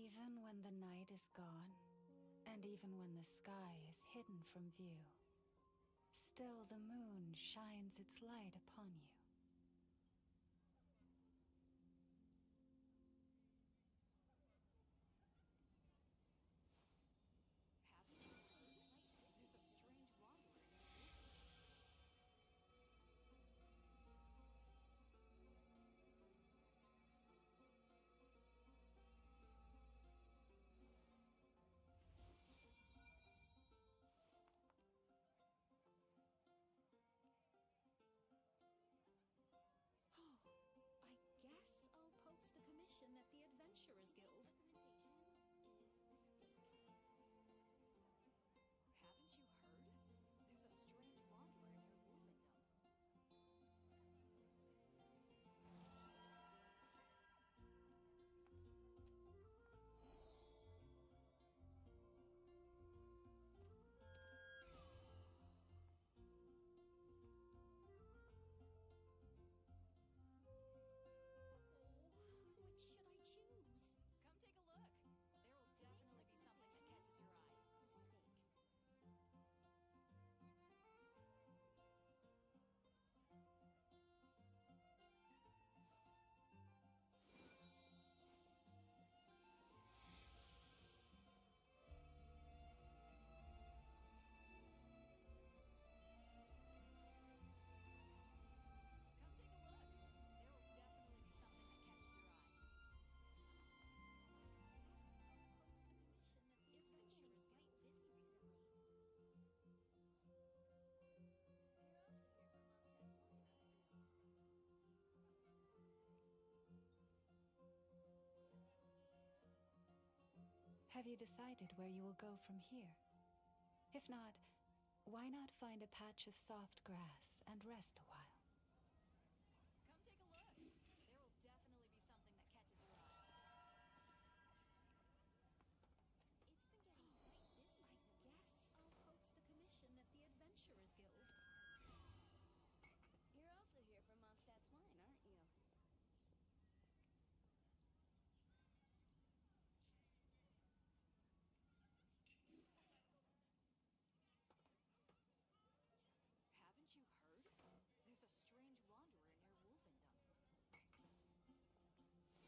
Even when the night is gone, and even when the sky is hidden from view, still the moon shines its light upon you. Haven't you heard? There's a strange wanderer. I guess I'll post a commission at the Adventurers Guild. Recommendation is the stake. Haven't you heard? There's a strange wanderer near Wolfendom. Oh, which should I choose? Come take a look. There will definitely be something that catches your eye. The stake. Come take a look. There will definitely be something that catches your eye. Post the commission at the Adventurers Guild. Quite busy recently. You're also here for Mondstadt's wine, aren't you? Have you decided where you will go from here? If not, why not find a patch of soft grass and rest a while? Come take a look. There will definitely be something that catches your eye. It's been getting quite busy I recently. guess I'll post a commission at the Adventurers Guild. You're also here for Mondstadt's wine, aren't you? Haven't you heard? There's a strange wanderer near Wolfendom. It's been getting quite busy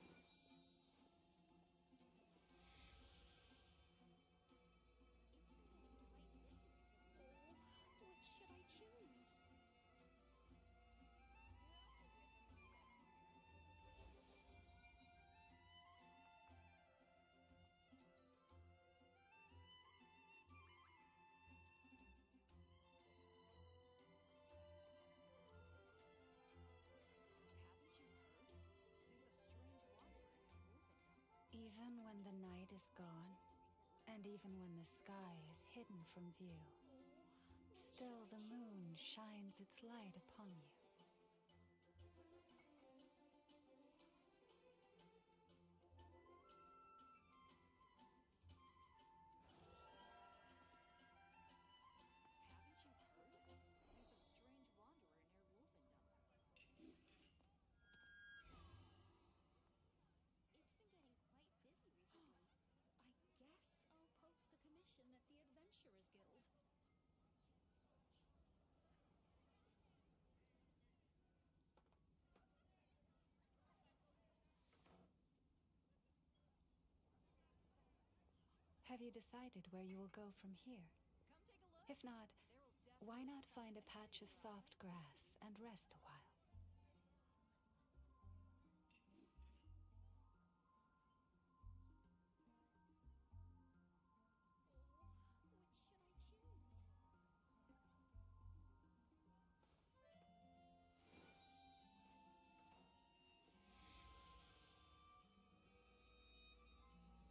recently. Oh, which should I choose? You're also here for Mondstadt's wine, aren't you? Haven't you heard? There's a strange wanderer near Wolfendom. Even when the night is gone, and even when the sky is hidden from view, still the moon shines its light upon you. Haven't you heard? There's a strange wanderer near Wolfendom. It's been getting quite busy recently. I guess I'll post a commission at the Adventurers Guild. Have you decided where you will go from here? Come take a look. If not, There will definitely why be not something find a that patch of catches your eye. soft grass and rest a while? Oh, which should I choose? Today's recommendation is the stake. Haven't you heard? There's a strange wanderer near Wolfendom. Which should I choose?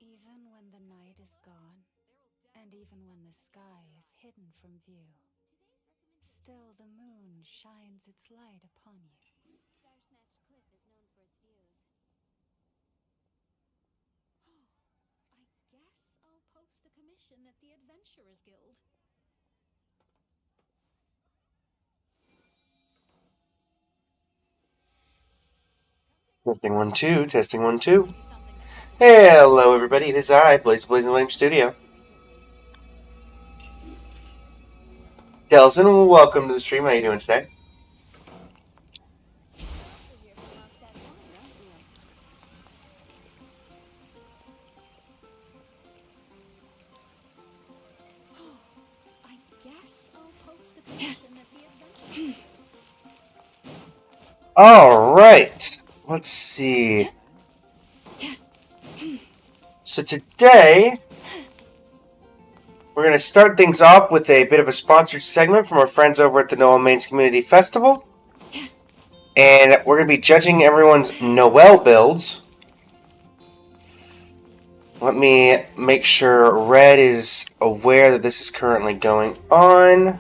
Even when the night is gone, There will And even when the sky is hidden from view, still the moon shines its light upon you. Star Snatch Cliff is known for its views. I guess I'll post a commission at the Adventurers Guild. Testing 1 2, testing 1 2. Be something that catches Hello, everybody. It is I, Blazing Lame Studio. Delson, welcome to the stream. How you doing today? Also here from Mondstadt's Honor, aren't you? I guess I'll post a commission at the Adventurers Guild. All right. Let's see. So today, we're going to start things off with a bit of a sponsored segment from our friends over at the Noel Mains Community Festival. And we're going to be judging everyone's Noel builds. Let me make sure Red is aware that this is currently going on.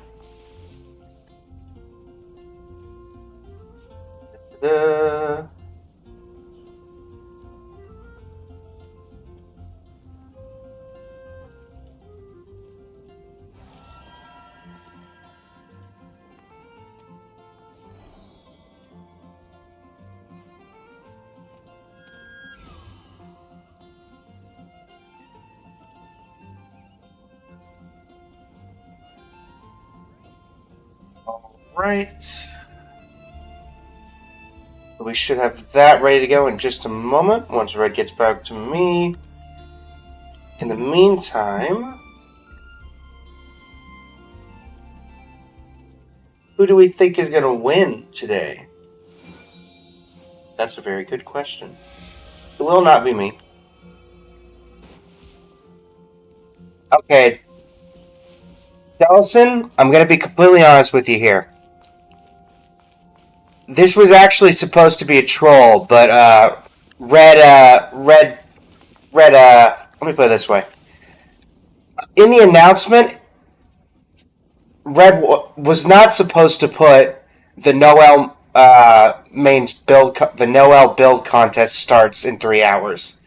Right. We should have that ready to go in just a moment once Red gets back to me. In the meantime, who do we think is going to win today? That's a very good question. It will not be me. Okay. Delson, I'm going to be completely honest with you here. This was actually supposed to be a troll, but let me put it this way. In the announcement, Red was not supposed to put the Noel mains build. The Noel build contest starts in 3 hours.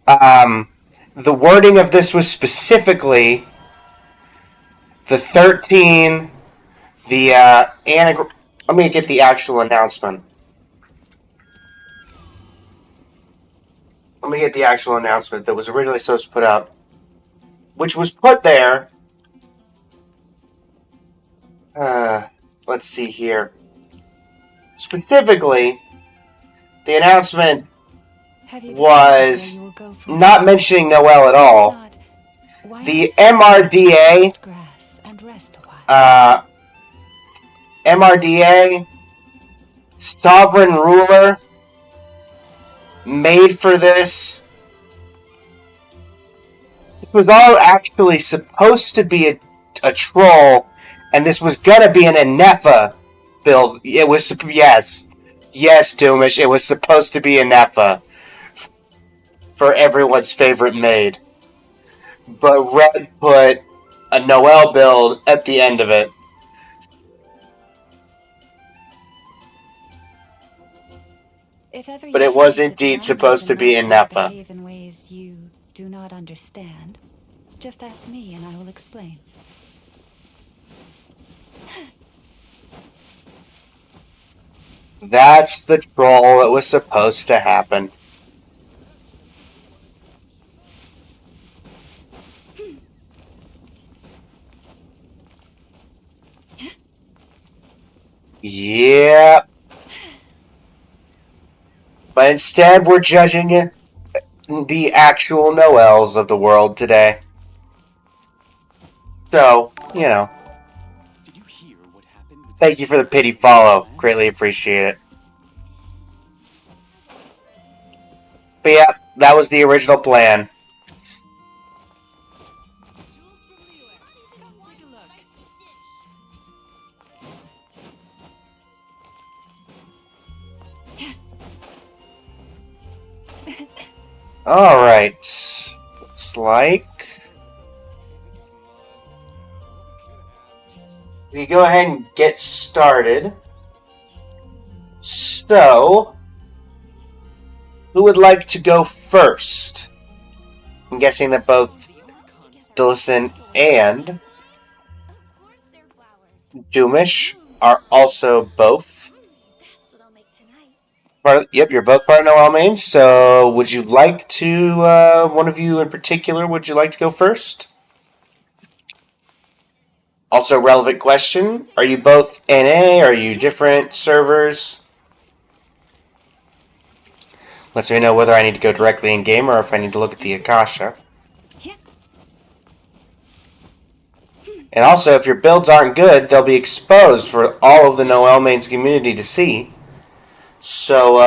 The wording of this was specifically the 13. The let me get the actual announcement. Let me get the actual announcement that was originally supposed to put out, which was put there. Let's see here. Specifically, the announcement was not mentioning Noel at all. The MRDA Sovereign Ruler made for this. This was all actually supposed to be a troll, and this was gonna be an Anefa build. It was, yes, Doomish, it was supposed to be a Nefa for everyone's favorite maid. But Red put a Noel build at the end of it. But it was indeed supposed to be a Nefa. Behave in ways you do not understand. Just ask me and I will explain. That's the troll that was supposed to happen. Yep. But instead, we're judging the actual Noels of the world today. So, you know. Did you hear what happened with Thank you for the pity follow. Greatly appreciate it. But yeah, that was the original plan. Jules from Leeway. Come take a look. Alright. Looks like We go ahead and get started. So, who would like to go first? I'm guessing that both Dillison and Of course they're flowers. Doomish are also both. That's what I'll make tonight. Yep, you're both part of Noel Mains. So, would you like to, one of you in particular, would you like to go first? Also, relevant question. Are you both NA? Are you different servers? Lets me know whether I need to go directly in game or if I need to look at the Akasha. And also, if your builds aren't good, they'll be exposed for all of the Noel Mains community to see. So,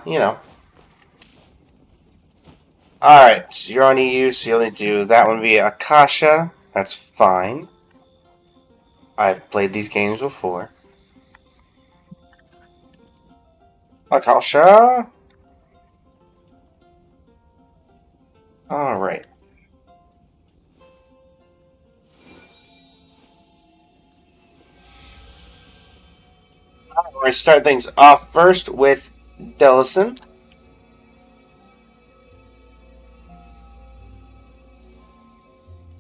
you know. Alright, so you're on EU, so you'll need to do that one via Akasha. That's fine. I've played these games before. Akasha. Alright. We're going to start things off first with Dellison.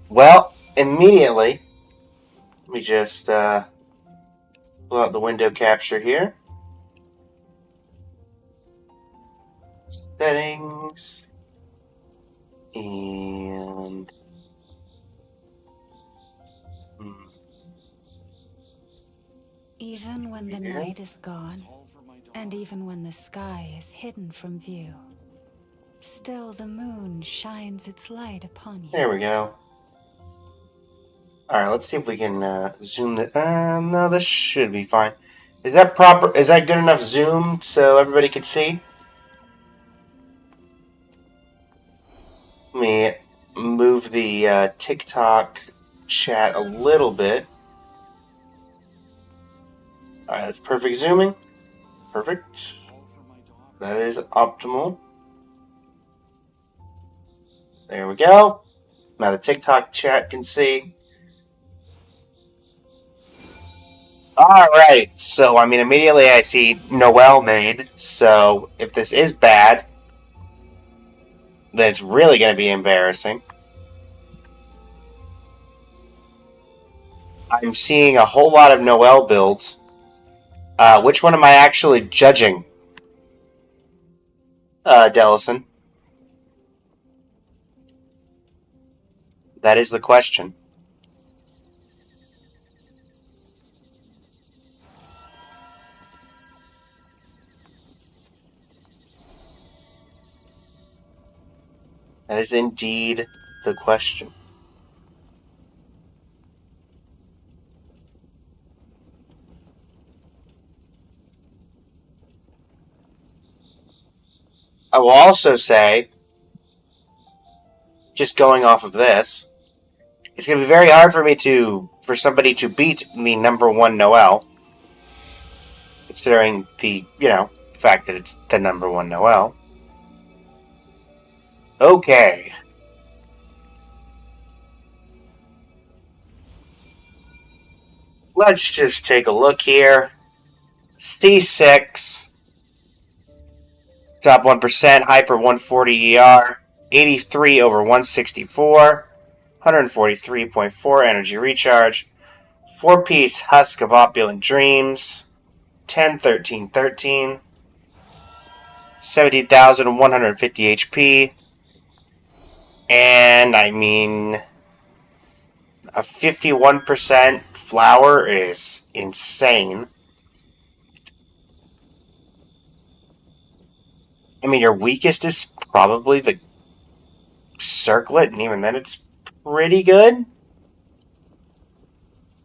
Well, immediately, let me just pull out the window capture here. Settings. And Even when the night is gone, and even when the sky is hidden from view, still the moon shines its light upon you. there we go. Alright, let's see if we can zoom the... no, this should be fine. Is that proper? Is that good enough zoom so everybody can see? Let me move the TikTok chat a little bit. Alright, that's perfect zooming. Perfect. That is optimal. There we go. Now the TikTok chat can see. Alright, so I mean immediately I see Noel made, so if this is bad, then it's really going to be embarrassing. I'm seeing a whole lot of Noel builds. Which one am I actually judging? Dellison? That is the question. That is indeed the question. I will also say, just going off of this, it's going to be very hard for somebody to beat the number one Noel, considering the, fact that it's the number one Noel. Okay. Let's just take a look here. C6. Top 1%, Hyper 140 ER. 83 over 164. 143.4 energy recharge. 4-piece Husk of Opulent Dreams. 10, 13, 13. 17,150 HP. And, I mean, a 51% flower is insane. I mean, your weakest is probably the circlet, and even then it's pretty good.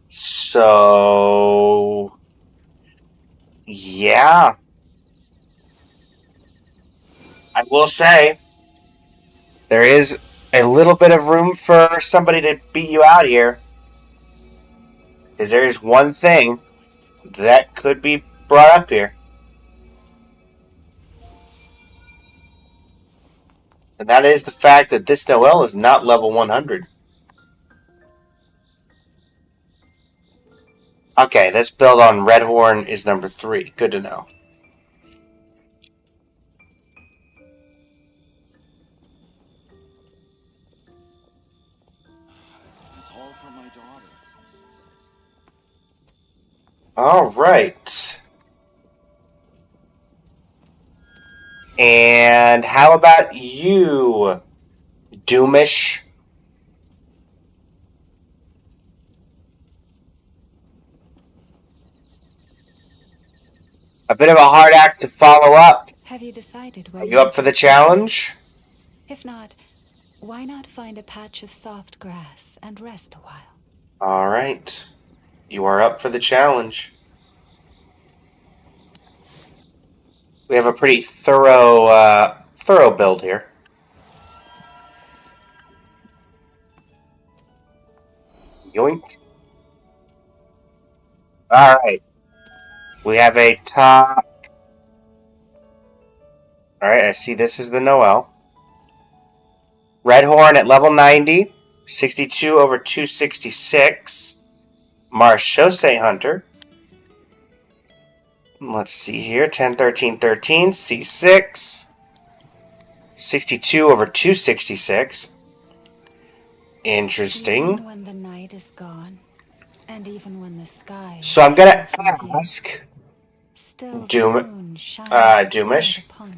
So, yeah. I will say, there is a little bit of room for somebody to beat you out here. Because there is one thing that could be brought up here. And that is the fact that this Noel is not level 100. Okay, this build on Redhorn is number 3. Good to know. It's all for my daughter. Alright. And how about you, Doomish? A bit of a hard act to follow up. Have you decided where Are you up for the challenge? If not, why not find a patch of soft grass and rest a while? Alright. You are up for the challenge. We have a pretty thorough build here. Yoink. Alright. We have a top. Alright, I see this is the Noel. Redhorn at level 90. 62 over 266. Marchose Hunter. Let's see here. 10, 13, 13. C6. 62 over 266. Interesting. Even when the night is gone, and even when the sky is So I'm gonna hidden from view, ask still Doom- the moon shines its Doomish? light upon you.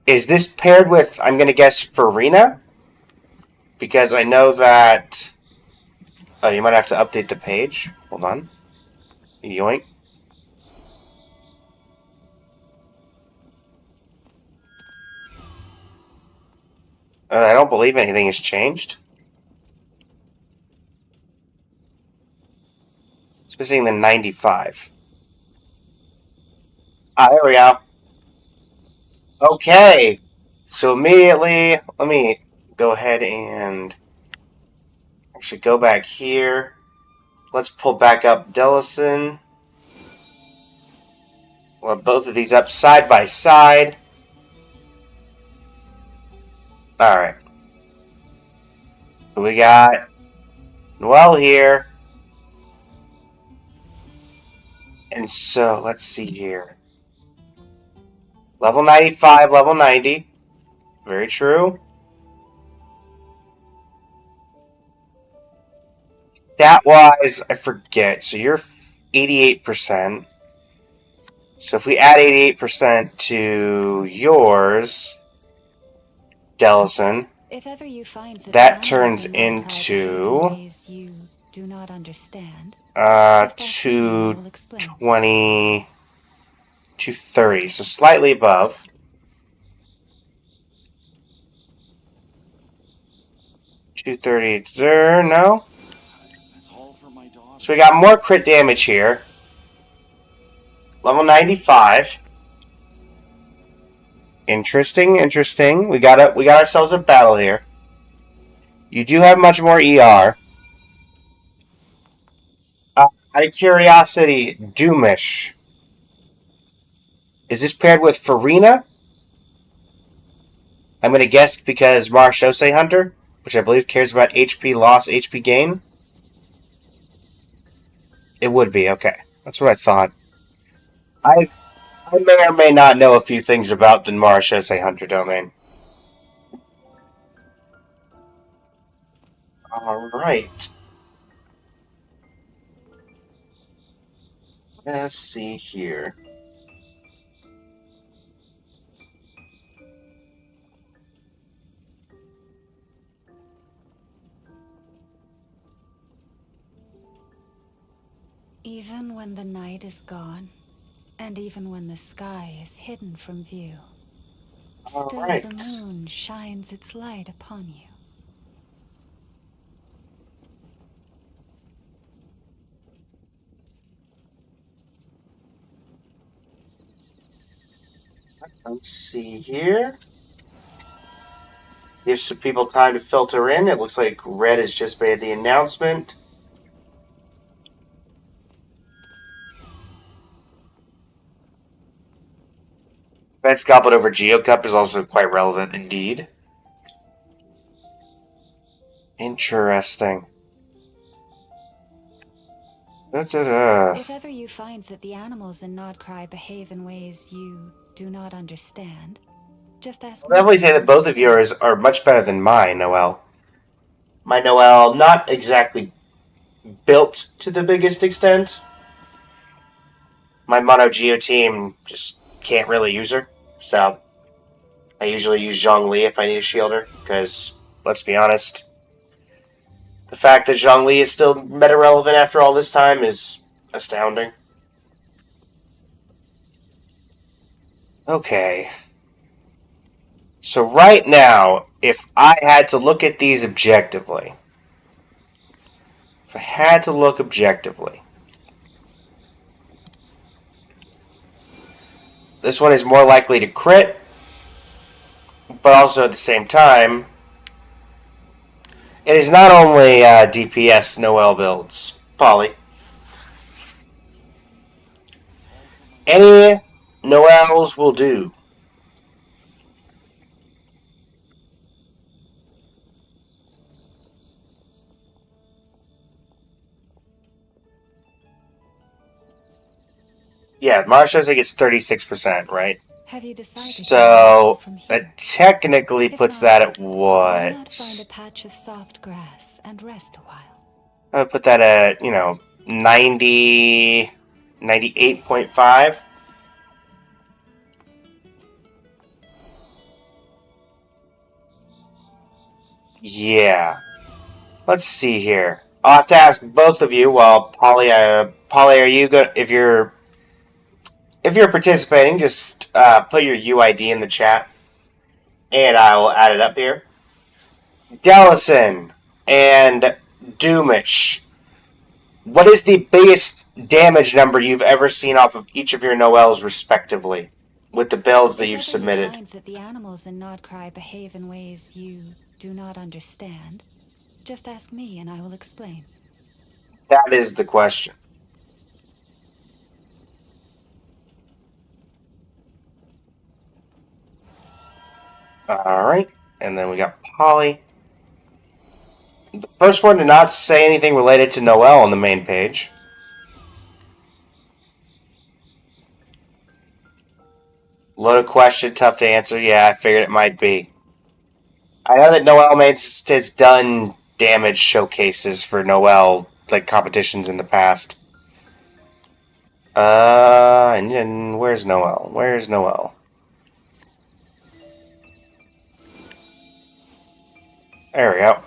Is this paired with, I'm gonna guess, Farina? Because I know that... Oh, you might have to update the page. Hold on. Yoink. I don't believe anything has changed. It's missing the 95. Ah, there we go. Okay. So immediately, let me go ahead and actually go back here. Let's pull back up Dellison. We'll have both of these up side by side. Alright. We got Noel here. And so, let's see here. Level 95, level 90. Very true. Stat-wise, I forget. So you're 88%. So if we add 88% to yours, Dellison, If ever you find that the turns boundaries in into ways you do not understand, just ask me and I will explain. 220, 230. So slightly above. $230 there, no? It's all for my daughter. So we got more crit damage here. Level 95. Interesting, interesting. We got ourselves a battle here. You do have much more ER. Out of curiosity, Doomish. Is this paired with Farina? I'm going to guess because Marchose Hunter, which I believe cares about HP loss, HP gain. It would be, okay. That's what I thought. I may or may not know a few things about the Marchose Hunter domain. Alright. Let's see here. Even when the night is gone, and even when the sky is hidden from view, still Alright. the moon shines its light upon you. Let's see here. Give some people time to filter in. It looks like Red has just made the announcement. Red's Goblet over Geocup is also quite relevant indeed. Interesting. Da-da-da. If ever you find that the animals in Nodcry behave in ways you do not understand, just ask I'll me. definitely say that both of yours are much better than mine, Noelle. My Noelle, not exactly built to the biggest extent. My Mono Geo team just can't really use her, so I usually use Zhongli if I need a shielder, because, let's be honest, the fact that Zhongli is still meta relevant after all this time is astounding. Okay. So right now, if I had to look at these objectively, this one is more likely to crit, but also at the same time, it is not only DPS Noelle builds, Polly. Any Noelles will do. Yeah, Marsha says it gets 36%, right? Have you decided So from here? that technically If puts not, that at why not find a what? patch of soft grass and rest a while? I would put that at, 90, 98.5. Yeah. Let's see here. I'll have to ask both of you. Well, Polly, are you good? If you're participating, just put your UID in the chat, and I will add it up here. Dallison and Doomish, what is the biggest damage number you've ever seen off of each of your Noelles, respectively, with the builds that If you've ever submitted? you find that the animals in Nodcry behave in ways you do not understand, just ask me and I will explain. That is the question. Alright, and then we got Polly. The first one did not say anything related to Noelle on the main page. Loaded question, tough to answer. Yeah, I figured it might be. I know that Noelle has done damage showcases for Noelle, like competitions in the past. And where's Noelle? Where's Noelle? There we go.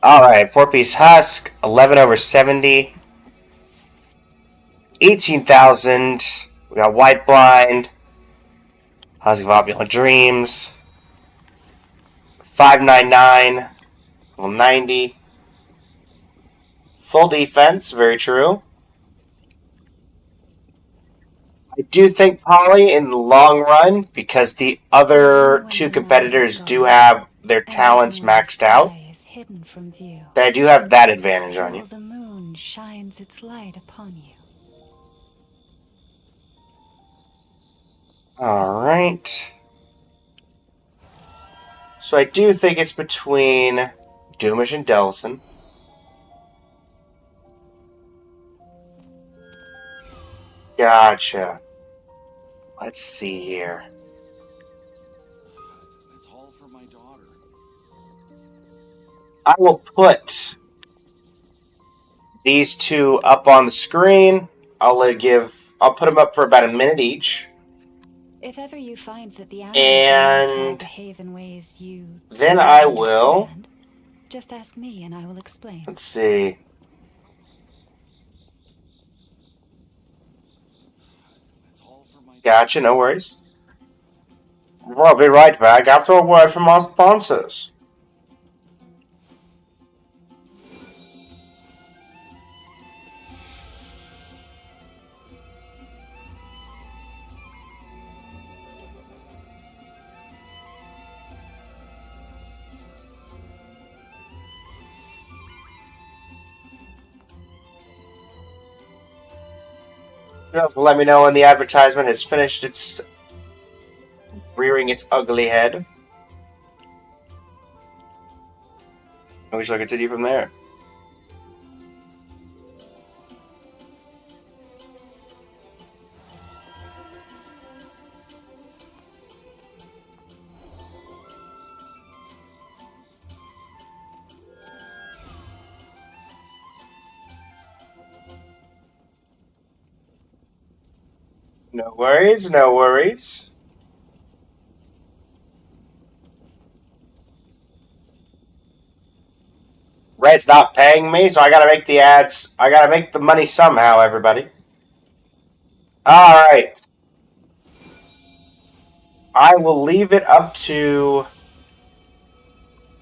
Alright, 4-piece husk, 11 over 70. 18,000. We got white blind. Husk of Opulent Dreams. 599. Level 90. Full defense, very true. I do think Polly in the long run, because the other two competitors do have their talents maxed out, that I do have that advantage on you. The moon shines its light upon you. Alright. So I do think it's between Doomish and Delson. Gotcha. Let's see here. It's all for my daughter. I will put these two up on the screen. I'll put them up for about a minute each. If ever you find that the And behave in ways you then I will just ask me and I will explain. Let's see. Gotcha, no worries. We'll be right back after a word from our sponsors. Just let me know when the advertisement has finished its rearing its ugly head. And we shall continue from there. No worries, no worries. Red's not paying me, so I gotta make the ads. I gotta make the money somehow, everybody. Alright. I will leave it up to...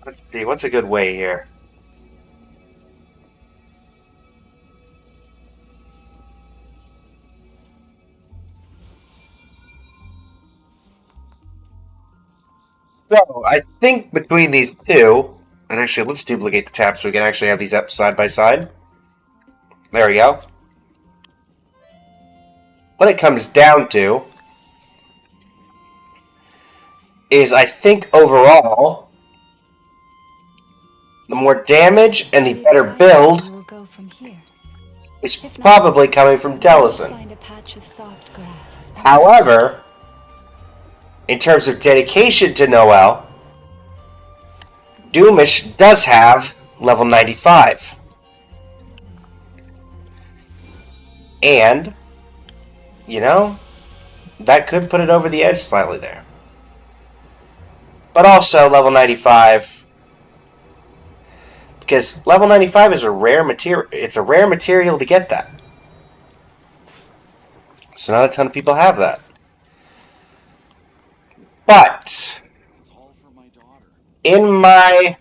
Let's see, what's a good way here? So, I think between these two... And actually, let's duplicate the tabs so we can actually have these up side by side. There we go. What it comes down to is, I think overall, the more damage and the better build We'll go from here. is probably coming from Delison. Find a patch of soft grass. However, in terms of dedication to Noel, Doomish does have level 95. And, you know, that could put it over the edge slightly there. But also level 95, because level 95 is a rare material. It's a rare material to get that. So not a ton of people have that. But, It's all for my daughter. in my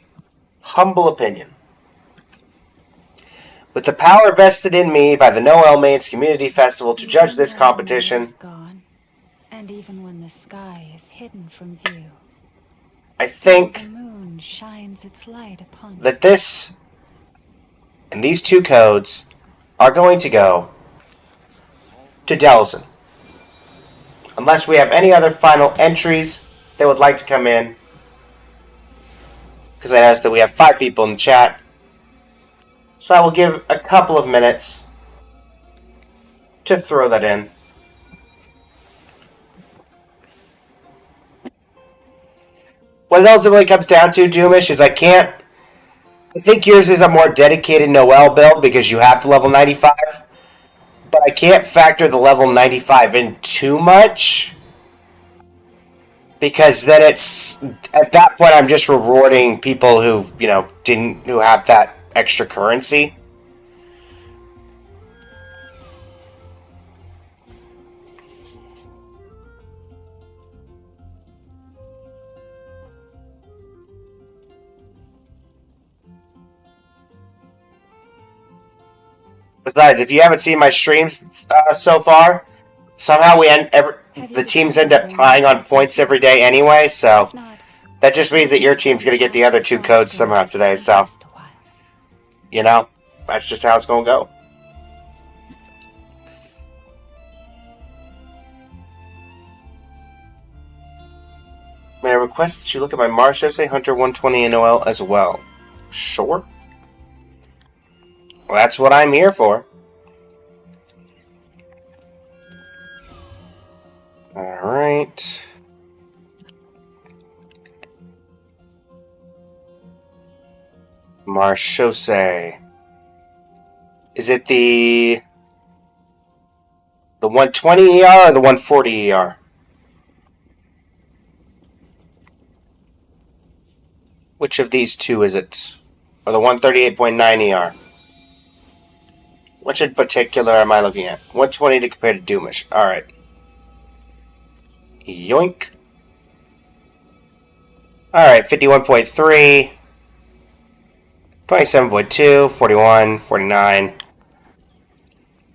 humble opinion, with the power vested in me by the Noel Mains Community Festival to judge this competition, Gone, and even when the sky is hidden from view, I the think moon shines its light upon you. that this and these two codes are going to go to Delson. Unless we have any other final entries that would like to come in. Because I noticed that we have 5 people in the chat. So I will give a couple of minutes to throw that in. What it ultimately comes down to, Doomish, is I think yours is a more dedicated Noel build because you have the level 95. But I can't factor the level 95 in too much. Because then it's... At that point, I'm just rewarding people who, who have that extra currency. Besides, if you haven't seen my streams so far, somehow the teams end up tying on points every day anyway, so If not, that just means that your team's going to get the other 2 codes somehow today, so, just a while. That's just how it's going to go. May I request that you look at my Mars Jose Hunter 120 NOL as well? Sure. Well, that's what I'm here for. Alright. Marchose. Is it the 120 ER or the 140 ER? Which of these two is it? Or the 138.9 ER? Which in particular am I looking at? 120 to compare to Doomish. Alright. Yoink. Alright, 51.3. 27.2, 41, 49.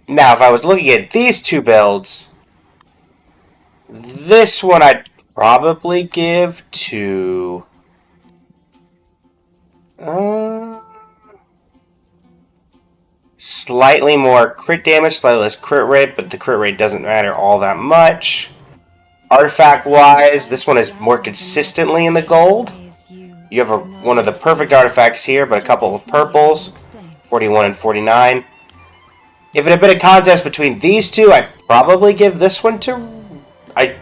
Now, if I was looking at these two builds, this one I'd probably give to... slightly more crit damage, slightly less crit rate, but the crit rate doesn't matter all that much. Artifact-wise, this one is more consistently in the gold. You have one of the perfect artifacts here, but a couple of purples, 41 and 49. If it had been a contest between these two, I'd probably give this one to... I'd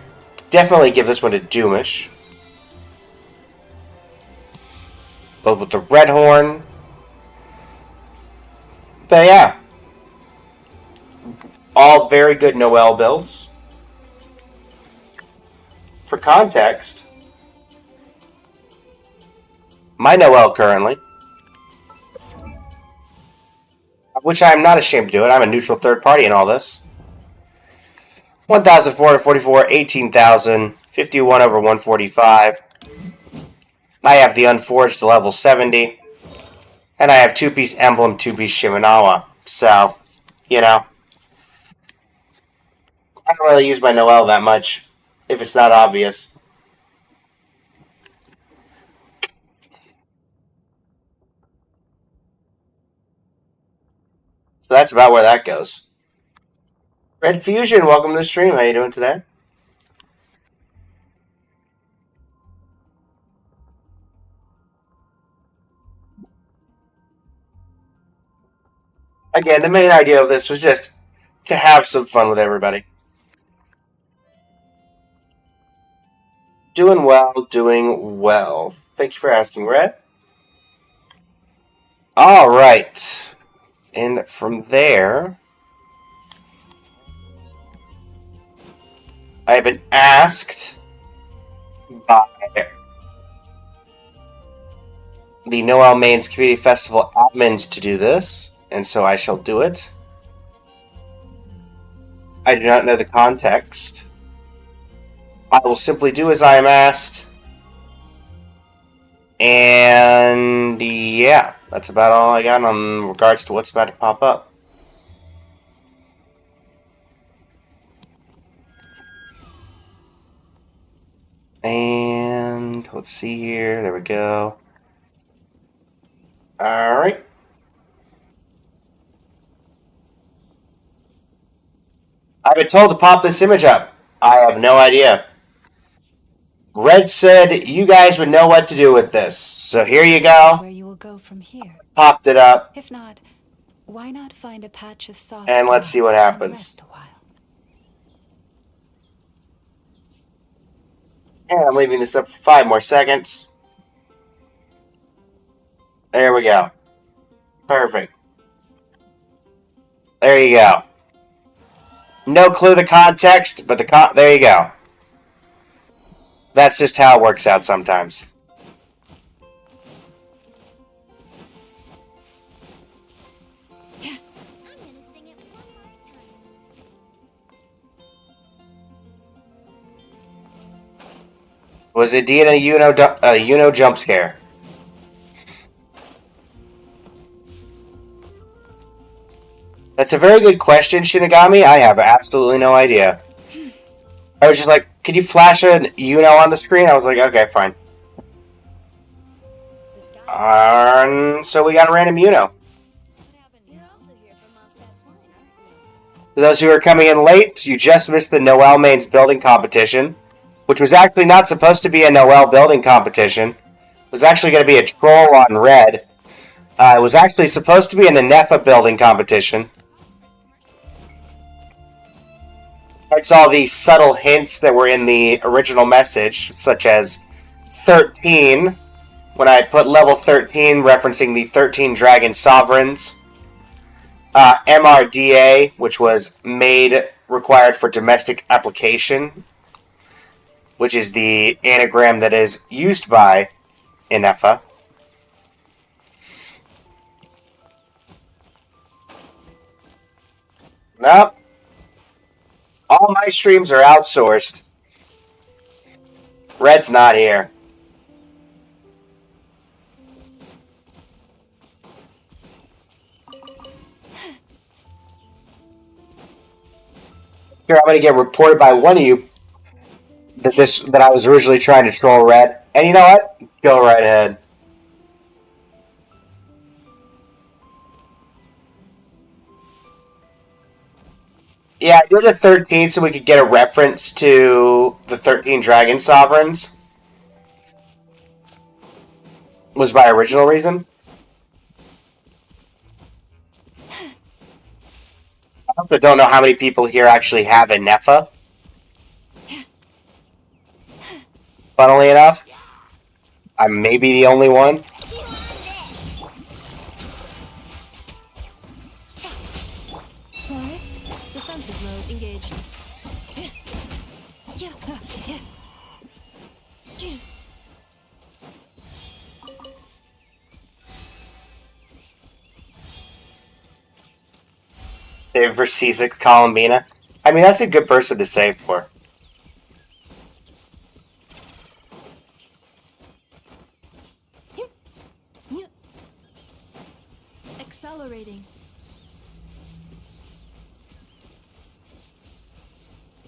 definitely give this one to Doomish. Both with the red horn. But yeah. All very good Noel builds. For context, my Noel currently, which I am not ashamed to do it, I'm a neutral third party in all this. 1,444, 18,000, 51 over 145. I have the Unforged level 70. And I have 2-piece Emblem, 2-piece Shimenawa. So, you know, I don't really use my Noel that much, if it's not obvious. So that's about where that goes. Red Fusion, welcome to the stream. How you doing today? Again, the main idea of this was just to have some fun with everybody. Doing well, doing well. Thank you for asking, Red. All right. And from there, I have been asked by the Noel Mains Community Festival admins to do this, and so I shall do it. I do not know the context. I will simply do as I am asked. And yeah, that's about all I got in regards to what's about to pop up. And let's see here. There we go. Alright. I've been told to pop this image up. I have no idea. Red said you guys would know what to do with this. So here you go. Where you will go from here. Popped it up. If not, why not find a patch of soft And let's see what grass and happens. rest a while? And I'm leaving this up for 5 more seconds. There we go. Perfect. There you go. No clue the context, but there you go. That's just how it works out sometimes. I'm gonna sing it one more time. Was it indeed a Uno jump scare? That's a very good question, Shinigami. I have absolutely no idea. I was just like, could you flash an Uno on the screen? I was like, okay, fine. So we got a random Uno. For those who are coming in late, you just missed the Noel Mains building competition, which was actually not supposed to be a Noel building competition. It was actually going to be a troll on red. It was actually supposed to be an Anefa building competition. It's all these subtle hints that were in the original message, such as 13, when I put level 13 referencing the 13 Dragon Sovereigns. MRDA, which was made required for domestic application, which is the anagram that is used by Anefa. Nope. All my streams are outsourced. Red's not here. Here, I'm going to get reported by one of you that I was originally trying to troll Red. And you know what? Go right ahead. Yeah, I did a 13 so we could get a reference to the 13 Dragon Sovereigns. Was my original reason. I also don't know how many people here actually have Anefa. Funnily enough, I may be the only one. Defensive mode engaged. Save for C6 Columbina. I mean, that's a good person to save for. Accelerating.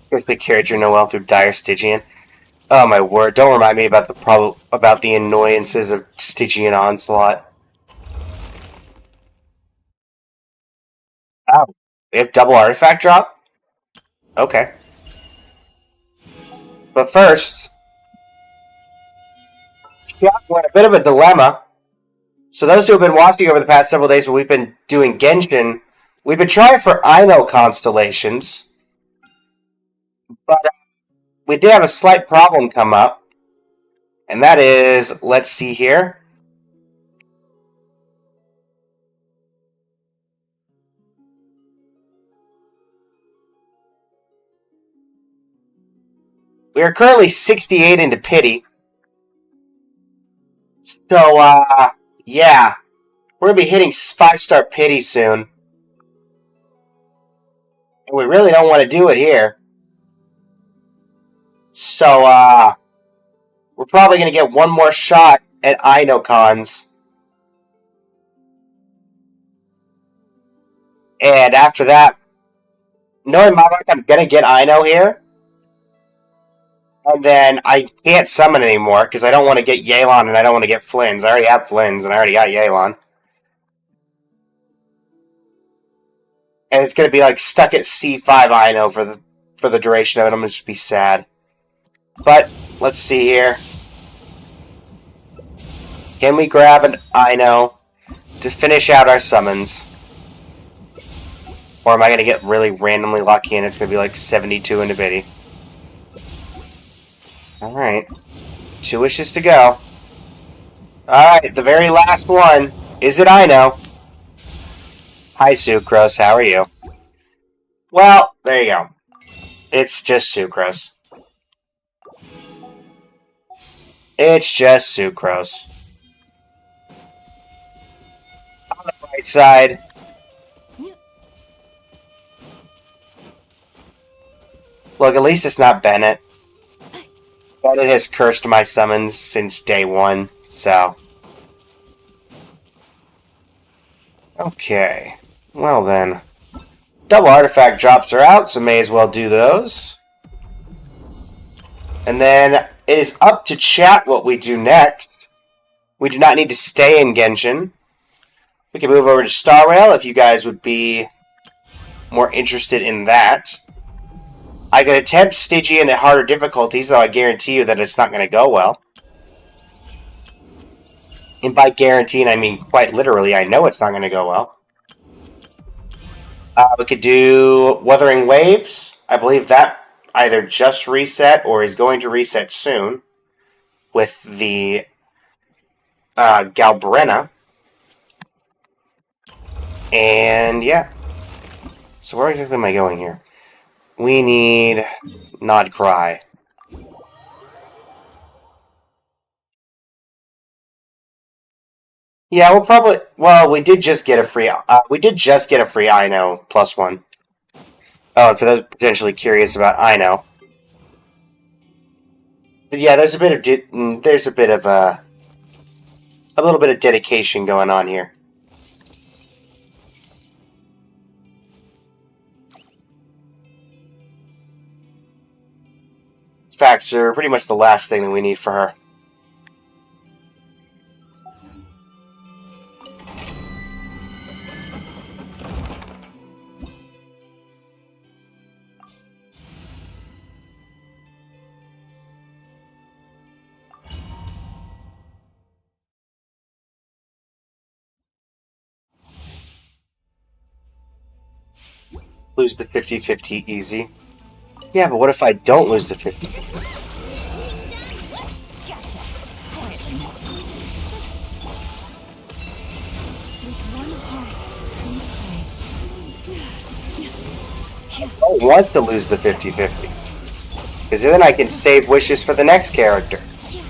Quickly carried your Noel through dire Stygian. Oh my word! Don't remind me about the annoyances of Stygian onslaught. Oh, we have double artifact drop. Okay, but first, yeah, we're in a bit of a dilemma. So those who have been watching over the past several days when we've been doing Genshin, we've been trying for Ino constellations, but we did have a slight problem come up, and that is, let's see here. We are currently 68 into pity. So, yeah. We're going to be hitting 5-star pity soon. And we really don't want to do it here. So, we're probably going to get one more shot at Inocons. And after that, knowing my luck, I'm going to get Ino here. And then I can't summon anymore because I don't want to get Yelan and I don't want to get Flynn's. I already have Flynn's and I already got Yelan. And it's going to be like stuck at C5 Ino for the duration of it. I'm going to just be sad. But, let's see here. Can we grab an Ino to finish out our summons? Or am I going to get really randomly lucky and it's going to be like 72 into pity? Alright. 2 wishes to go. Alright, the very last one. Is it Ino? Hi, Sucrose. How are you? Well, there you go. It's just Sucrose. It's just Sucrose. On the right side. Look, at least it's not Bennett. Bennett has cursed my summons since day 1, so... Okay. Well then. Double artifact drops are out, so may as well do those. And then it is up to chat what we do next. We do not need to stay in Genshin. We can move over to Star Rail if you guys would be more interested in that. I could attempt Stygian at harder difficulties, though I guarantee you that it's not going to go well. And by guaranteeing, I mean quite literally, I know it's not going to go well. We could do Wuthering Waves. I believe that either just reset or is going to reset soon with the Galbrena. And yeah. So where exactly am I going here? We need Nod Cry. Yeah, we'll probably... Well, we did just get a free... Ino +1. Oh, and for those potentially curious about Ino. But yeah, there's a bit of... a little bit of dedication going on here. Facts are pretty much the last thing that we need for her. Lose the 50-50 easy. Yeah, but what if I don't lose the 50-50? Gotcha. With one heart, I don't want to lose the 50-50. Because then I can save wishes for the next character. yeah.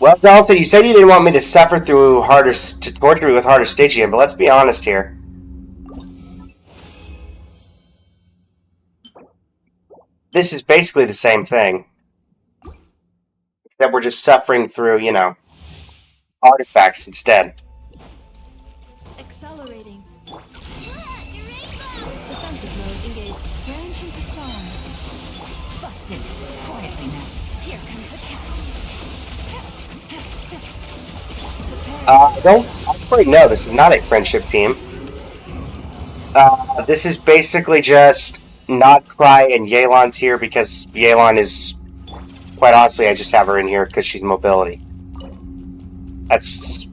Well, Dawson, you said you didn't want me to suffer through to torture me with harder stitching, but let's be honest here. This is basically the same thing. Except we're just suffering through, you know, artifacts instead. Accelerating. Defensive mode engaged. Branch into song. Busted. Quietly now. Here comes the catch. I already know this is not a friendship team. This is basically just not Cry and Yelan's here because Yelan is, quite honestly, I just have her in here because she's mobility. That's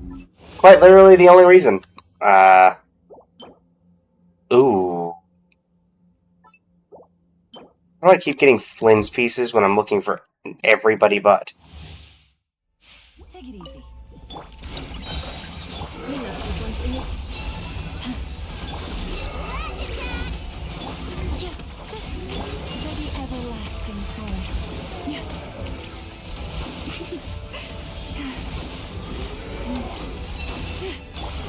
quite literally the only reason. Ooh. Why do I keep getting Flynn's pieces when I'm looking for everybody but? Take it easy. Reload sequence in it. For the everlasting forest.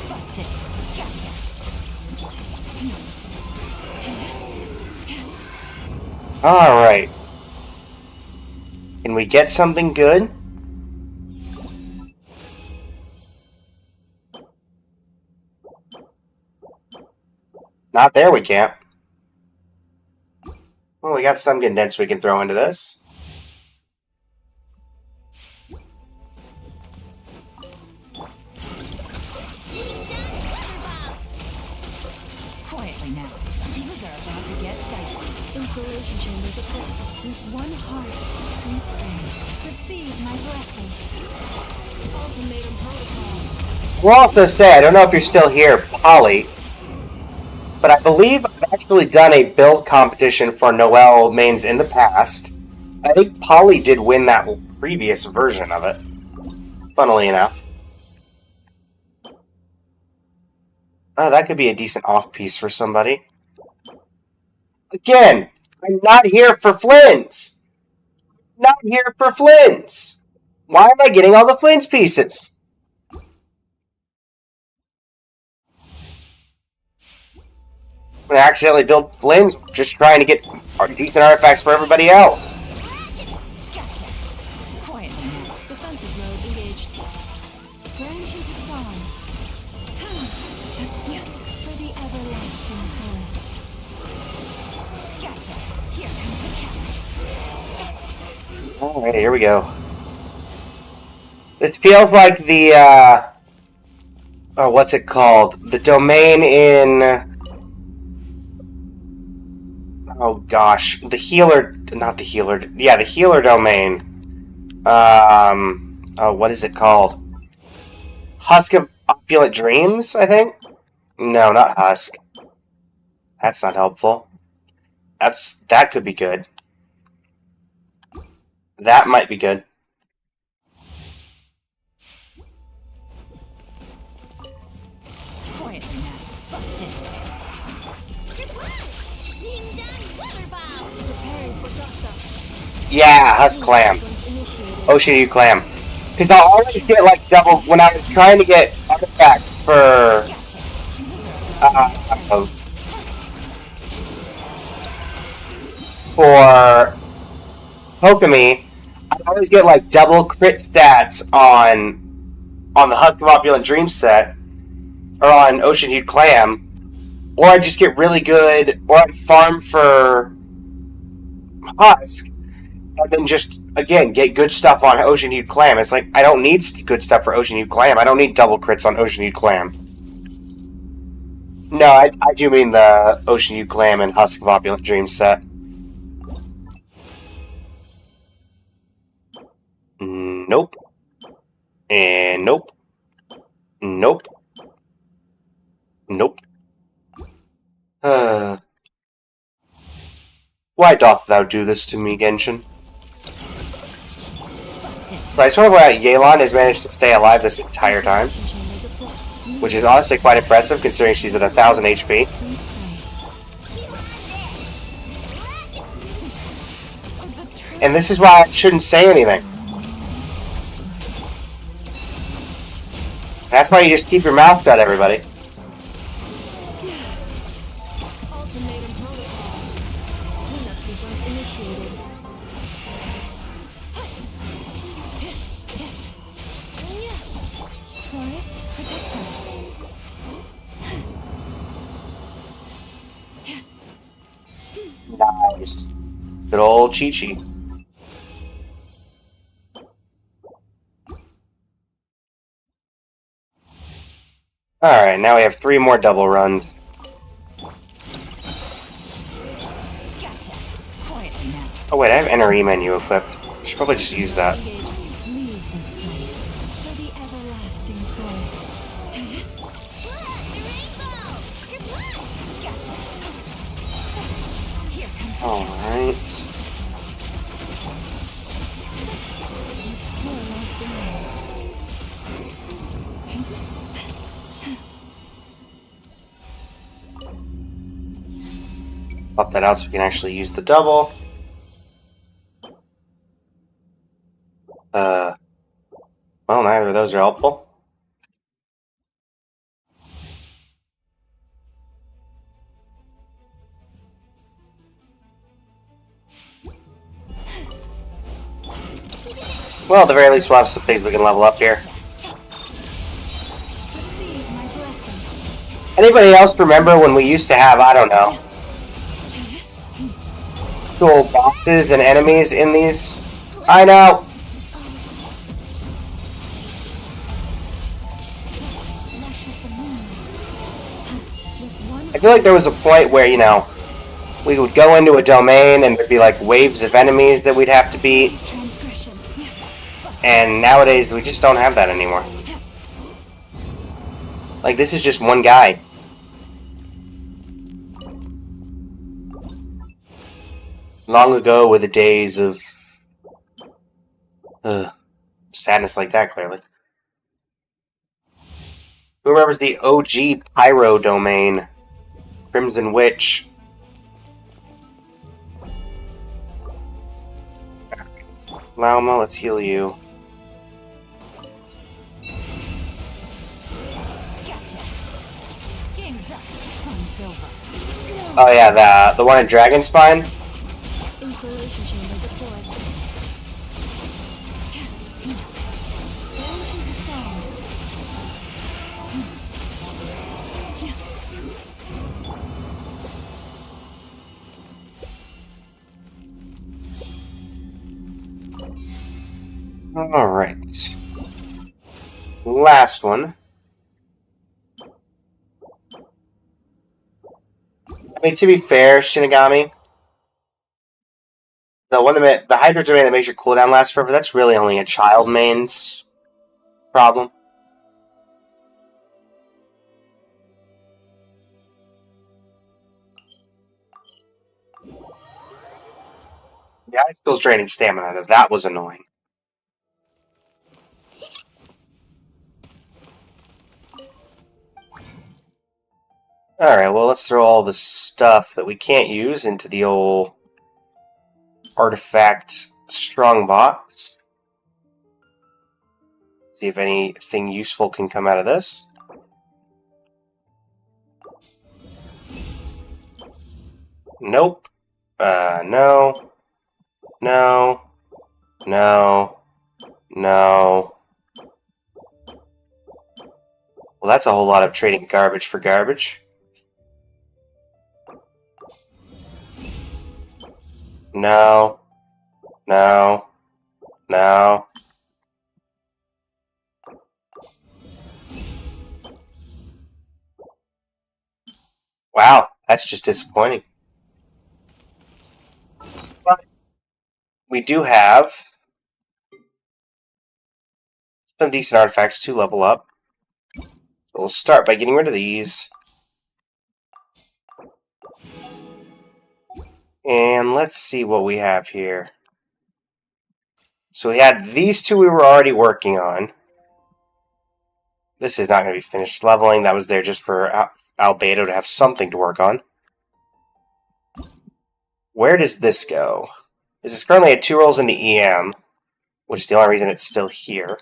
Busted. Gotcha. Alright. Can we get something good? Not there, we can't. Well, we got some condensed we can throw into this. Quietly now. Things are about to get dicey. Installation chambers equipped with one heart and pray. Receive my blessing. Ultimatum protocol. We'll also say, I don't know if you're still here, Polly, but I believe I've actually done a build competition for Noelle mains in the past. I think Polly did win that previous version of it, funnily enough. Oh, that could be a decent off-piece for somebody. Again, I'm not here for Flynn's. Not here for Flynn's. Why am I getting all the Flynn's pieces? I accidentally built Flynn's just trying to get decent artifacts for everybody else. Gotcha. Quietly now. Defensive mode engaged. Branch into song. For the everlasting forest. Gotcha. Here comes the catch. Alright, here we go. It feels like the, oh, what's it called? The domain in... Oh gosh, the healer, not the healer, yeah, the healer domain. Oh, what is it called? Husk of Opulent Dreams, I think? No, not Husk. That's not helpful. That could be good. That might be good. Quietly now. Busted. Being done water bomb. Preparing for dust-up. Yeah, Husk Clam. Ocean View Clam. Because I'll always get, like, double... When I was trying to get artifacts for... for Pokemon, I always get, like, double crit stats on the Husk of Opulent Dream set, or on Ocean Hued Clam, or I just get really good, or I farm for Husk, and then just, again, get good stuff on Ocean Hued Clam. It's like, I don't need good stuff for Ocean Hued Clam. I don't need double crits on Ocean Hued Clam. No, I do mean the Ocean Hued Clam and Husk of Opulent Dream set. Nope. And nope. Nope. Nope. Why doth thou do this to me, Genshin? But I just wonder why Yelan has managed to stay alive this entire time. Which is honestly quite impressive, considering she's at 1,000 HP. And this is why I shouldn't say anything. That's why you just keep your mouth shut, everybody. Ultimatum protocol. Cleanup sequence initiated. Forest, protect us. Nice. Good old Chi-Chi. Alright, now we have 3 more double runs. Gotcha. Quietly now. Oh wait, I have NRE menu equipped. I should probably just use that. Leave this place for the everlasting forest. Look, the rainbow! You're blind! Gotcha. Here comes the Alright. We're almost there. Pop that out so we can actually use the double. Well, neither of those are helpful. Well, at the very least, we'll have some things we can level up here. Receive my blessing. Anybody else remember when we used to have, I don't know, cool bosses and enemies in these? I know! Luscious the moon. With one I feel like there was a point where, you know, we would go into a domain and there'd be like waves of enemies that we'd have to beat, transgression. and nowadays we just don't have that anymore. Like, this is just one guy. Long ago were the days of sadness like that, clearly. Who remembers the OG Pyro domain? Crimson Witch. Lauma, let's heal you. Gotcha. Game's up. Fun's over. Oh yeah, the one in Dragonspine? Insulation chamber deployed. Then choose a song. Alright. Last one. I mean, to be fair, Shinigami, the Hydra domain that makes your cooldown last forever, that's really only a child main's problem. Yeah, it still draining stamina. That was annoying. Alright, well, let's throw all the stuff that we can't use into the old artifact strongbox. See if anything useful can come out of this. Nope. No. No. No. No. Well, that's a whole lot of trading garbage for garbage. No. No. No. Wow, that's just disappointing. But we do have some decent artifacts to level up. So we'll start by getting rid of these. And let's see what we have here. So we had these two we were already working on. This is not going to be finished leveling. That was there just for Albedo to have something to work on. Where does this go? This is currently at 2 rolls into EM, which is the only reason it's still here.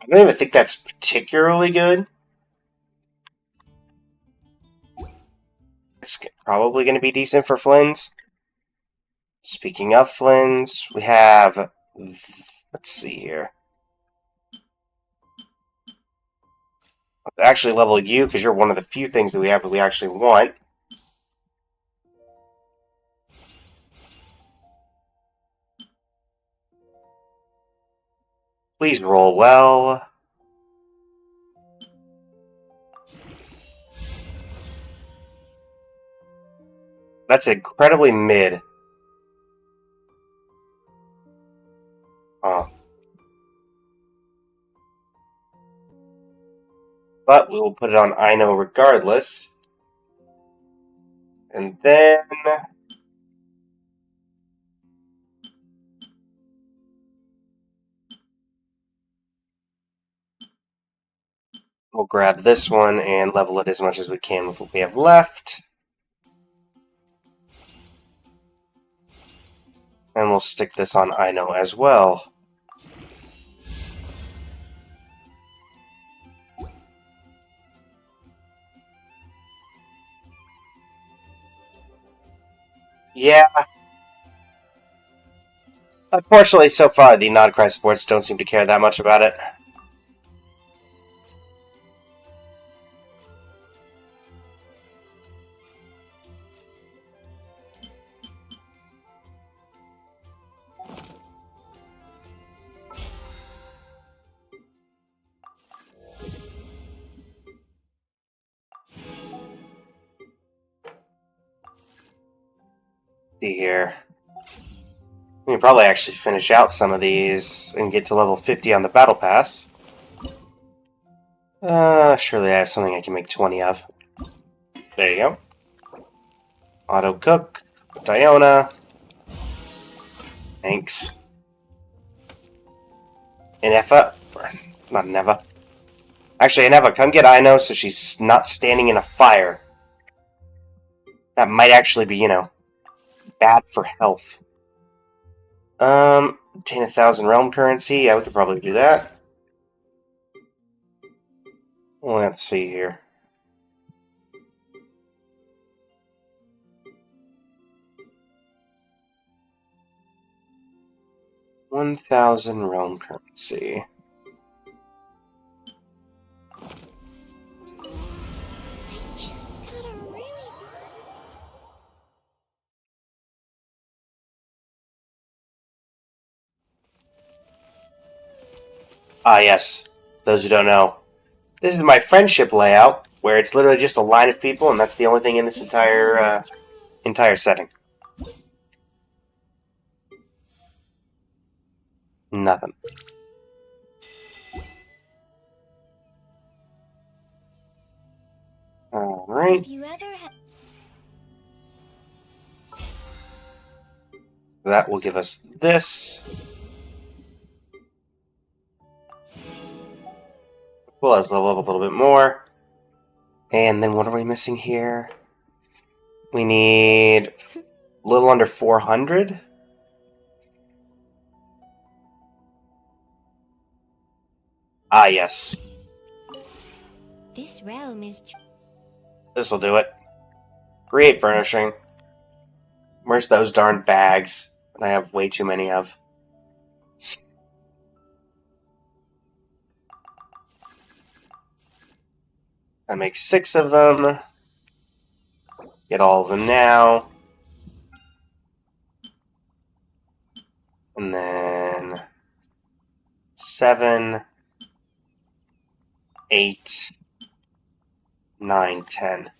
I don't even think that's particularly good. It's probably going to be decent for Flynn's. Speaking of Flynn's, we have... Let's see here. I'll actually level you, because you're one of the few things that we have that we actually want. Please roll well. That's incredibly mid. Oh. But we will put it on I know regardless. And then... we'll grab this one and level it as much as we can with what we have left. And we'll stick this on I know as well. Yeah. Unfortunately, so far, the non-cry sports don't seem to care that much about it. See here. We can probably actually finish out some of these and get to level 50 on the battle pass. Surely I have something I can make 20 of. There you go. Auto cook. Diona. Thanks. Inefa. Not Neva. Actually, Neva, come get Ino so she's not standing in a fire. That might actually be, bad for health. Obtain 1,000 realm currency. Yeah, we could probably do that. Let's see here. $1,000 realm currency. Ah, yes. Those who don't know. This is my friendship layout, where it's literally just a line of people, and that's the only thing in this entire setting. Nothing. Alright. If you ever That will give us this. Well, let's level up a little bit more. And then what are we missing here? We need a little under 400. Ah, yes. This realm is This'll do it. Create furnishing. Where's those darn bags that I have way too many of? I make 6 of them. Get all of them now. And then 7, 8, 9, 10.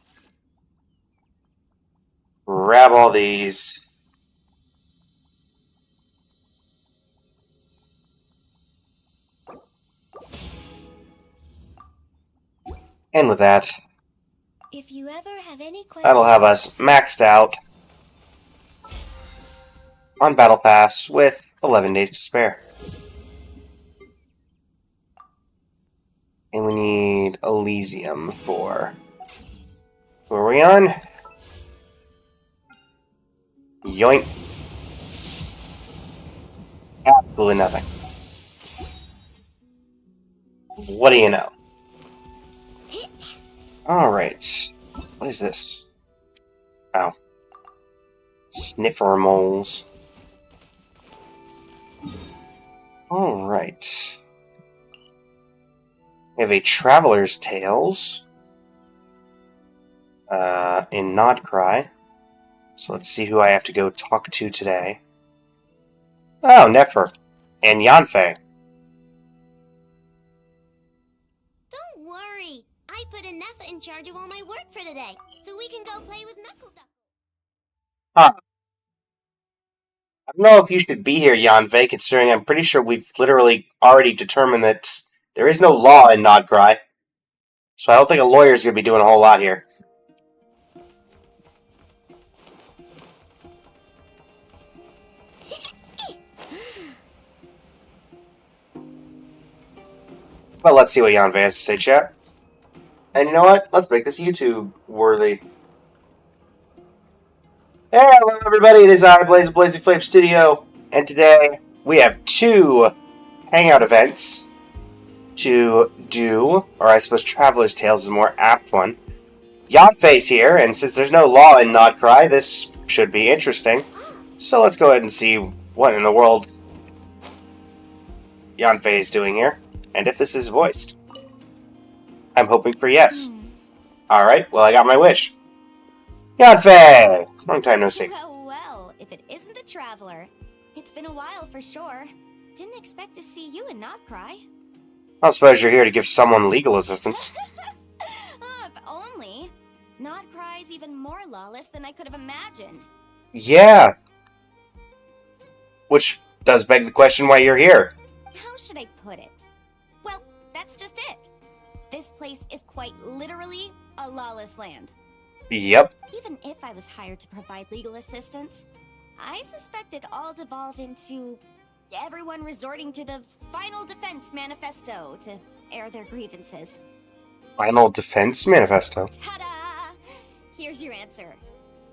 Grab all these. And with that, if you ever have any questions. that'll have us maxed out on Battle Pass with 11 days to spare. And we need Elysium for... Who are we on? Yoink. Absolutely nothing. What do you know? Alright. What is this? Oh. Sniffer moles. Alright. We have a Traveler's Tales. In Nodcry. So let's see who I have to go talk to today. Oh, Nefer. And Yanfei. Don't worry. I put Anefa in charge of all my work for today, so we can go play with Knuckle Duck. Huh. I don't know if you should be here, Yanfei, considering I'm pretty sure we've literally already determined that there is no law in Nodcry. So I don't think a lawyer's going to be doing a whole lot here. Well, let's see what Yanfei has to say, chat. And you know what? Let's make this YouTube worthy. Hey, hello everybody, it is I, Blazing Flame Studio, and today we have 2 hangout events to do, or I suppose Traveler's Tales is a more apt one. Yanfei's here, and since there's no law in Nodcry, this should be interesting. So let's go ahead and see what in the world Yanfei is doing here, and if this is voiced. I'm hoping for yes. Alright, well I got my wish. Yanfei! Long time no see. Well, if it isn't the Traveler. It's been a while for sure. Didn't expect to see you in Nodcry. I suppose you're here to give someone legal assistance. If only. Nodcry's even more lawless than I could have imagined. Yeah. Which does beg the question why you're here. How should I put it? Well, that's just it. This place is quite literally a lawless land. Yep. Even if I was hired to provide legal assistance, I suspect it'd all devolve into everyone resorting to the Final Defense Manifesto to air their grievances. Final Defense Manifesto. Ta-da! Here's your answer.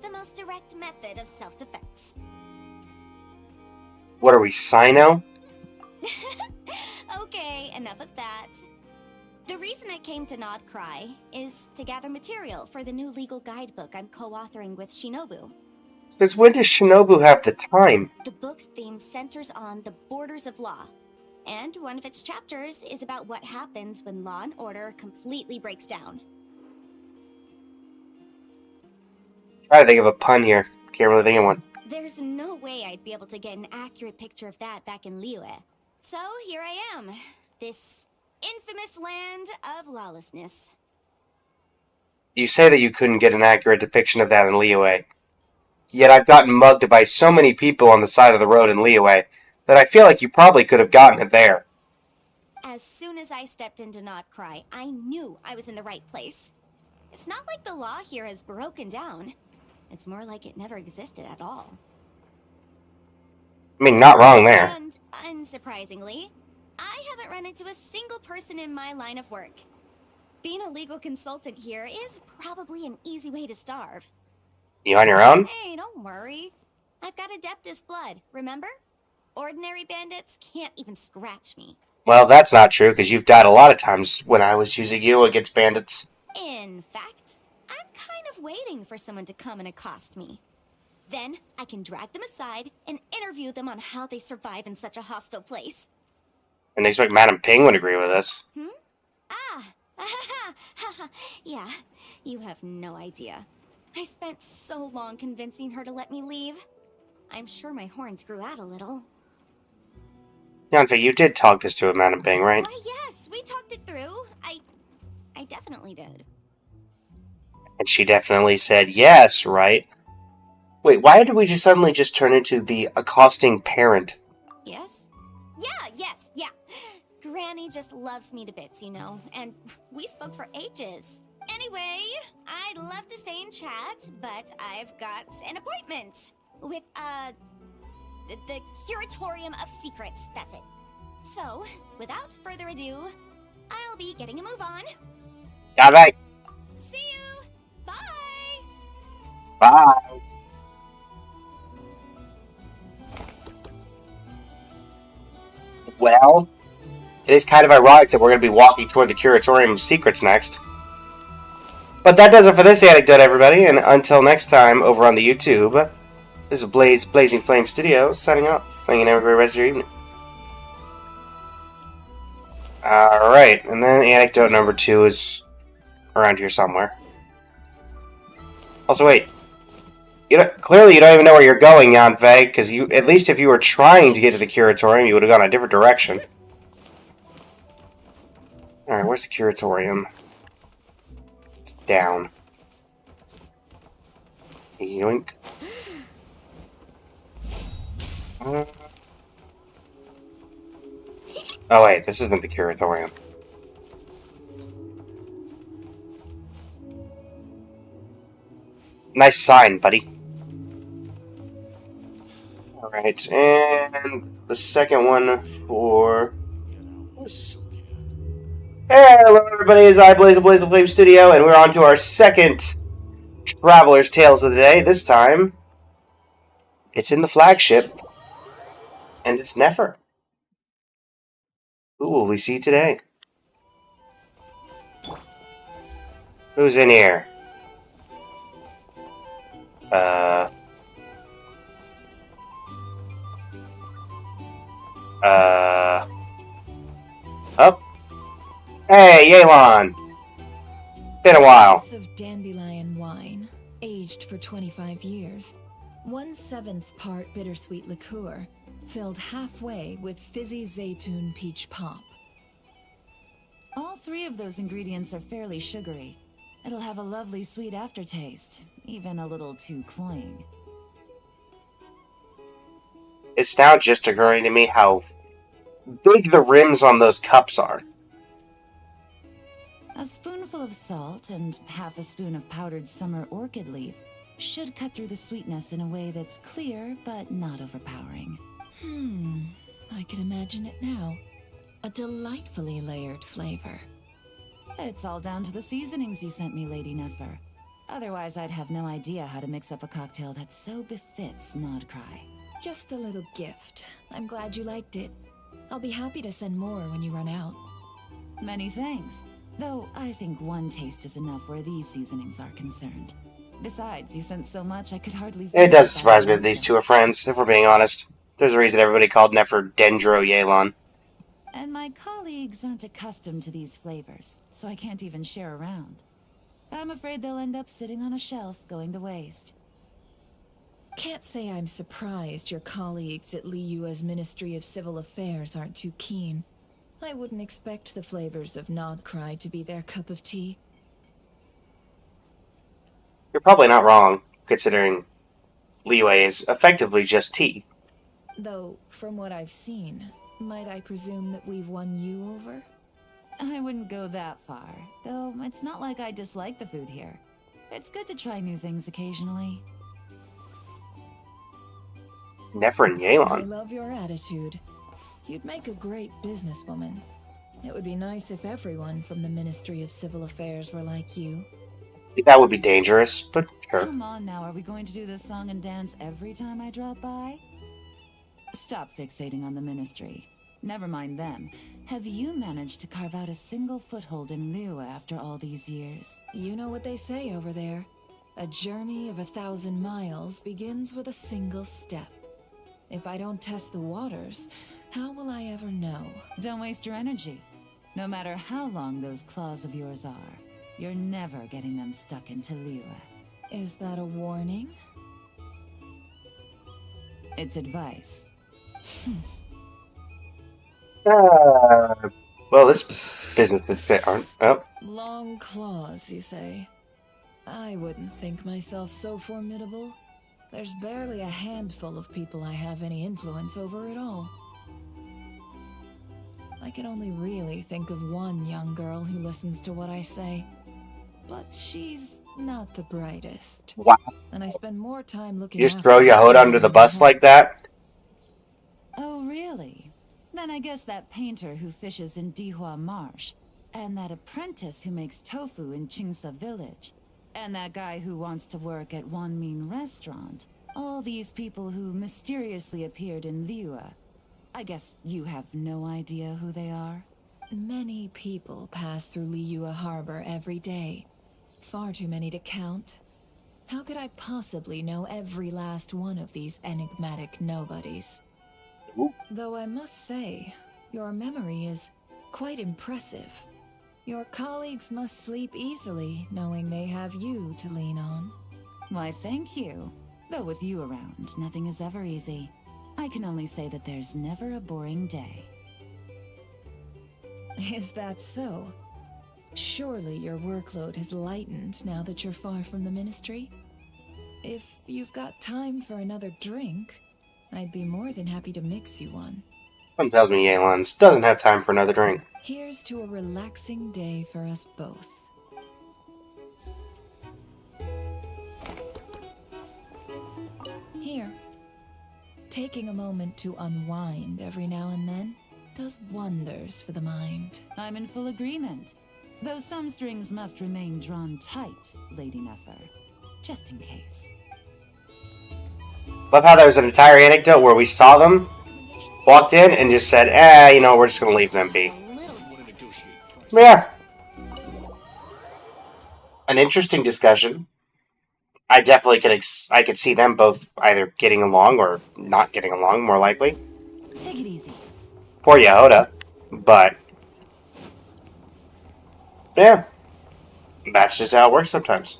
The most direct method of self-defense. What are we, Sino? Okay, enough of that. The reason I came to Nodcry is to gather material for the new legal guidebook I'm co-authoring with Shinobu. Since when does Shinobu have the time? The book's theme centers on the borders of law, and one of its chapters is about what happens when law and order completely breaks down. Try to think of a pun here. Can't really think of one. There's no way I'd be able to get an accurate picture of that back in Liyue. So here I am, this infamous land of lawlessness. You say that you couldn't get an accurate depiction of that in Liyue. Yet I've gotten mugged by so many people on the side of the road in Liyue that I feel like you probably could have gotten it there. As soon as I stepped into Nodcry, I knew I was in the right place. It's not like the law here has broken down. It's more like it never existed at all. I mean, not wrong there. And, unsurprisingly, I haven't run into a single person in my line of work. Being a legal consultant here is probably an easy way to starve. You on your own? Hey, don't worry. I've got Adeptus blood, remember? Ordinary bandits can't even scratch me. Well, that's not true, because you've died a lot of times when I was using you against bandits. In fact, I'm kind of waiting for someone to come and accost me. Then I can drag them aside and interview them on how they survive in such a hostile place. And I expect Madam Ping would agree with us. Yeah, you have no idea. I spent so long convincing her to let me leave. I'm sure my horns grew out a little. Yanfei, you did talk this through with Madam Ping, right? Why, yes, we talked it through. I definitely did. And she definitely said yes, right? Wait, why did we just suddenly just turn into the accosting parent? Yes? Yeah. Granny just loves me to bits, you know, and we spoke for ages. Anyway, I'd love to stay in chat, but I've got an appointment with, the Curatorium of Secrets, that's it. So, without further ado, I'll be getting a move on. Alright. See you! Bye! Bye. Well, It is kind of ironic that we're going to be walking toward the Curatorium of Secrets next. But that does it for this anecdote, everybody, and until next time over on the YouTube, this is Blazing Flame Studios signing off. Thank you, and have a great rest of your evening. Alright, and then anecdote number 2 is around here somewhere. Also, wait. Clearly you don't even know where you're going, Jan Veg, because at least if you were trying to get to the Curatorium, you would have gone a different direction. Alright, where's the Curatorium? It's down. Yoink. Oh wait, this isn't the Curatorium. Nice sign, buddy. Alright, and the second one for this. Hey, hello everybody, it's I, Blazing Flame Studio, and we're on to our second Traveler's Tales of the day. This time, it's in the flagship, and it's Nefer. Who will we see today? Who's in here? Oh. Hey, Yelan! Been a while. Glass of dandelion wine, aged for 25 years. 1/7 part bittersweet liqueur, filled halfway with fizzy zaytun peach pop. All 3 of those ingredients are fairly sugary. It'll have a lovely sweet aftertaste, even a little too cloying. It's now just occurring to me how big the rims on those cups are. A spoonful of salt and half a spoon of powdered summer orchid leaf should cut through the sweetness in a way that's clear but not overpowering. I can imagine it now. A delightfully layered flavor. It's all down to the seasonings you sent me, Lady Nefer. Otherwise, I'd have no idea how to mix up a cocktail that so befits Nodcry. Just a little gift. I'm glad you liked it. I'll be happy to send more when you run out. Many thanks. Though I think 1 taste is enough where these seasonings are concerned. Besides, you sent so much I could hardly... It does surprise me that these two are friends, if we're being honest. There's a reason everybody called Nefer Dendro Yelan. And my colleagues aren't accustomed to these flavors, so I can't even share around. I'm afraid they'll end up sitting on a shelf, going to waste. Can't say I'm surprised your colleagues at Liyue's Ministry of Civil Affairs aren't too keen. I wouldn't expect the flavors of Nodcry to be their cup of tea. You're probably not wrong, considering Liyue is effectively just tea. Though, from what I've seen, might I presume that we've won you over? I wouldn't go that far, though it's not like I dislike the food here. It's good to try new things occasionally. Nefer and I Yelan. love your attitude. You'd make a great businesswoman. It would be nice if everyone from the Ministry of Civil Affairs were like you. That would be dangerous, but sure. Come on now, are we going to do this song and dance every time I drop by? Stop fixating on the Ministry. Never mind them. Have you managed to carve out a single foothold in Liyue after all these years? You know what they say over there. A journey of 1,000 miles begins with a single step. If I don't test the waters, how will I ever know? Don't waste your energy. No matter how long those claws of yours are, you're never getting them stuck into Liyue. Is that a warning? It's advice. Well, this business is fit, aren't... Oh. Long claws, you say? I wouldn't think myself so formidable. There's barely a handful of people I have any influence over at all. I can only really think of one young girl who listens to what I say. But she's not the brightest. Wow. And I spend more time looking You just after throw your her hood under the than bus her. like that? Oh, really? Then I guess that painter who fishes in Dihua Marsh, and that apprentice who makes tofu in Qingsa Village, and that guy who wants to work at Wanmin Restaurant, all these people who mysteriously appeared in Liyue. I guess you have no idea who they are? Many people pass through Liyue Harbor every day. Far too many to count. How could I possibly know every last one of these enigmatic nobodies? Ooh. Though I must say, your memory is quite impressive. Your colleagues must sleep easily, knowing they have you to lean on. Why, thank you. Though with you around, nothing is ever easy. I can only say that there's never a boring day. Is that so? Surely your workload has lightened now that you're far from the Ministry? If you've got time for another drink, I'd be more than happy to mix you one. Something tells me Yelan's doesn't have time for another drink. Here's to a relaxing day for us both. Here. Taking a moment to unwind every now and then does wonders for the mind. I'm in full agreement. Though some strings must remain drawn tight, Lady Nefer. Just in case. Love how there was an entire anecdote where we saw them, walked in, and just said, we're just gonna leave them be. Yeah. An interesting discussion. I definitely I could see them both either getting along or not getting along, more likely. Take it easy. Poor Yehoda. But yeah. That's just how it works sometimes.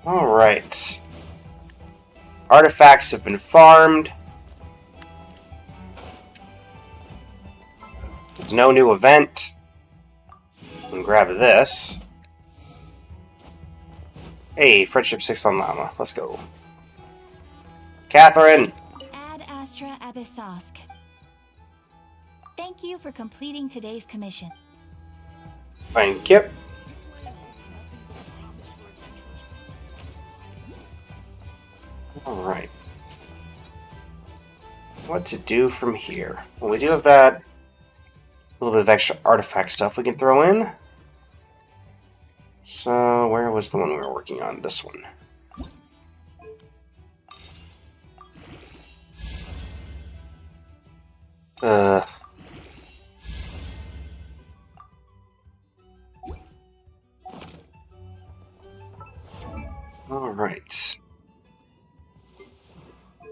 Alright. Artifacts have been farmed. There's no new event. We can grab this. Hey, Friendship 6 on Llama. Let's go. Catherine! Ad Astra Abyssosk. Thank you for completing today's commission. Thank you. Alright. What to do from here? Well, we do have that. A little bit of extra artifact stuff we can throw in. So, where was the one we were working on? This one. Alright.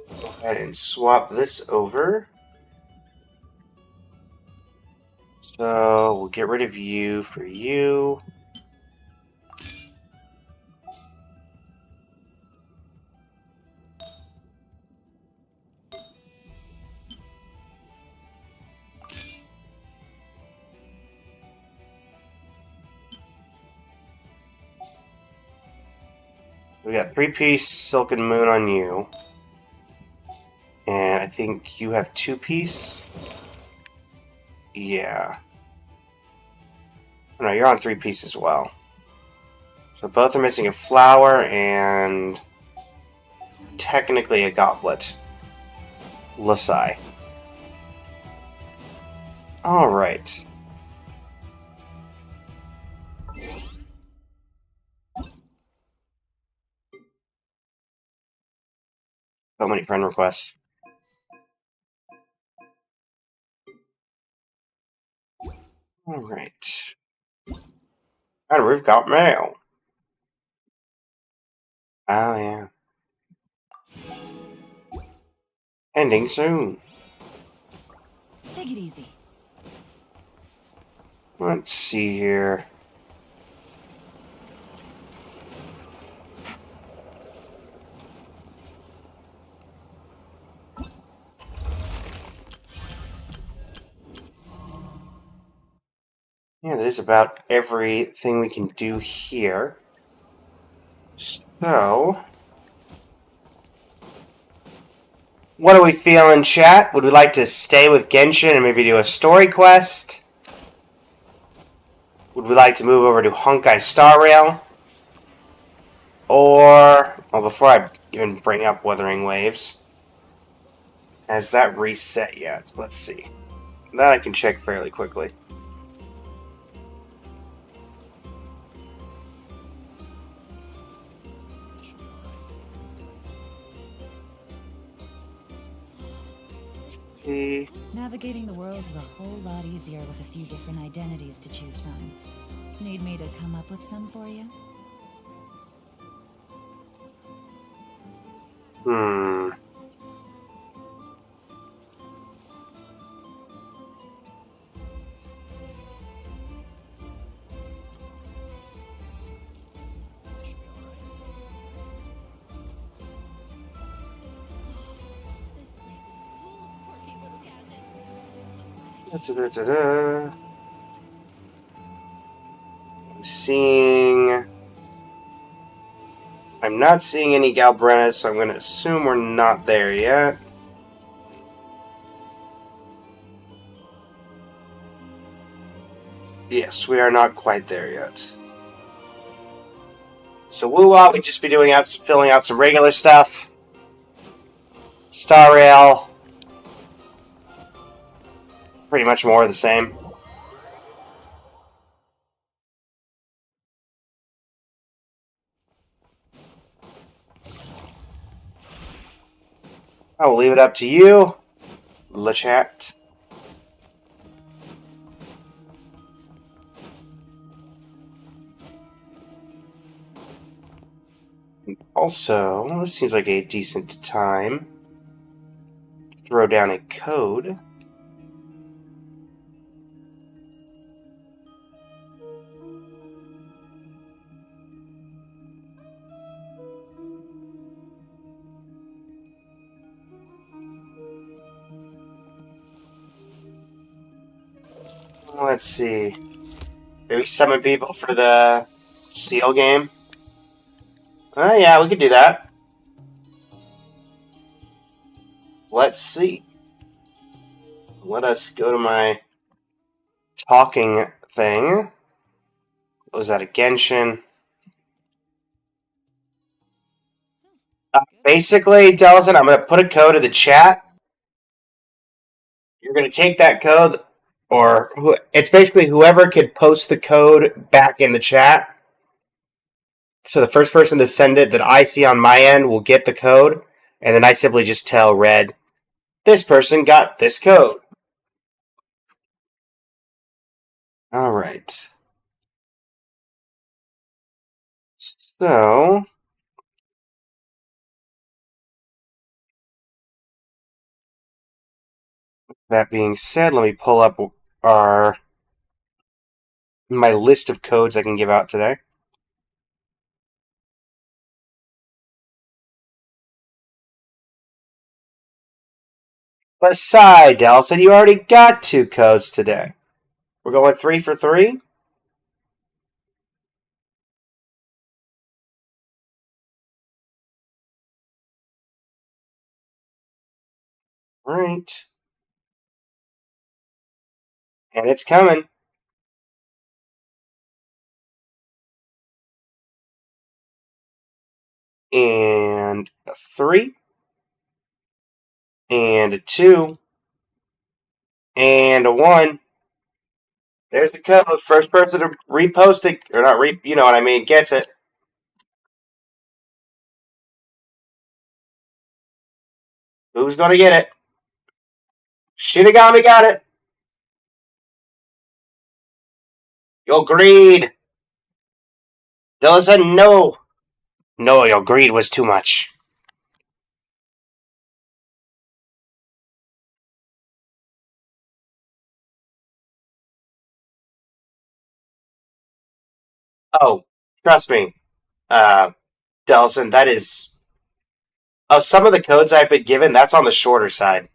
Go ahead and swap this over. So, we'll get rid of you for you. We got 3-piece Silken Moon on you. And I think you have 2-piece? Yeah. No, you're on 3-piece as well. So both are missing a flower and technically a goblet. Lasai. Alright. So many friend requests. Alright. And we've got mail. Oh, yeah. Ending soon. Take it easy. Let's see here. Yeah, that is about everything we can do here. So, what are we feeling, chat? Would we like to stay with Genshin and maybe do a story quest? Would we like to move over to Honkai Star Rail? Or, well, before I even bring up Wuthering Waves, has that reset yet? Let's see. That I can check fairly quickly. see. Navigating the world is a whole lot easier with a few different identities to choose from. Need me to come up with some for you? Da-da-da-da. I'm not seeing any Galbrennas, so I'm going to assume we're not there yet. Yes, we are not quite there yet. So Woo-Wah, we'd just be filling out some regular stuff. Star Rail. Pretty much more of the same. I will leave it up to you, LeChat. Also, this seems like a decent time to throw down a code. Let's see. Maybe summon people for the Seal game? Oh, yeah, we could do that. Let's see. Let us go to my talking thing. What was that, a Genshin? Basically, Delson, I'm going to put a code in the chat. You're going to take that code, or it's basically whoever could post the code back in the chat. So the first person to send it that I see on my end will get the code, and then I simply just tell Red, this person got this code. All right. So, that being said, let me pull up my list of codes I can give out today. Besides, Del said you already got 2 codes today. We're going 3 for 3? Alright. And it's coming. And a 3. And a 2. And a 1. There's the code. First person to repost it, or not you know what I mean, gets it. Who's gonna get it? Shinigami got it. Your greed. Dylan said no. No, your greed was too much. Oh, trust me, Delson, that is... Of some of the codes I've been given, that's on the shorter side.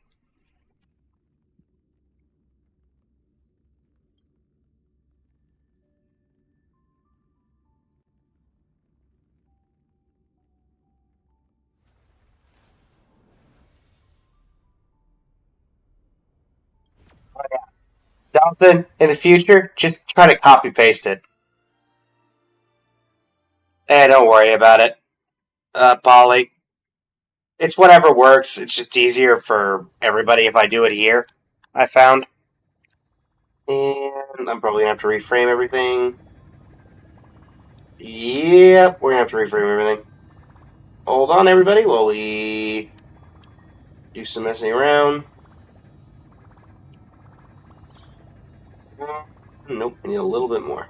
Delson, in the future, just try to copy-paste it. Don't worry about it, Polly. It's whatever works. It's just easier for everybody if I do it here, I found. And I'm probably going to have to reframe everything. Yep, we're going to have to reframe everything. Hold on, everybody, while we do some messing around. Nope, I need a little bit more.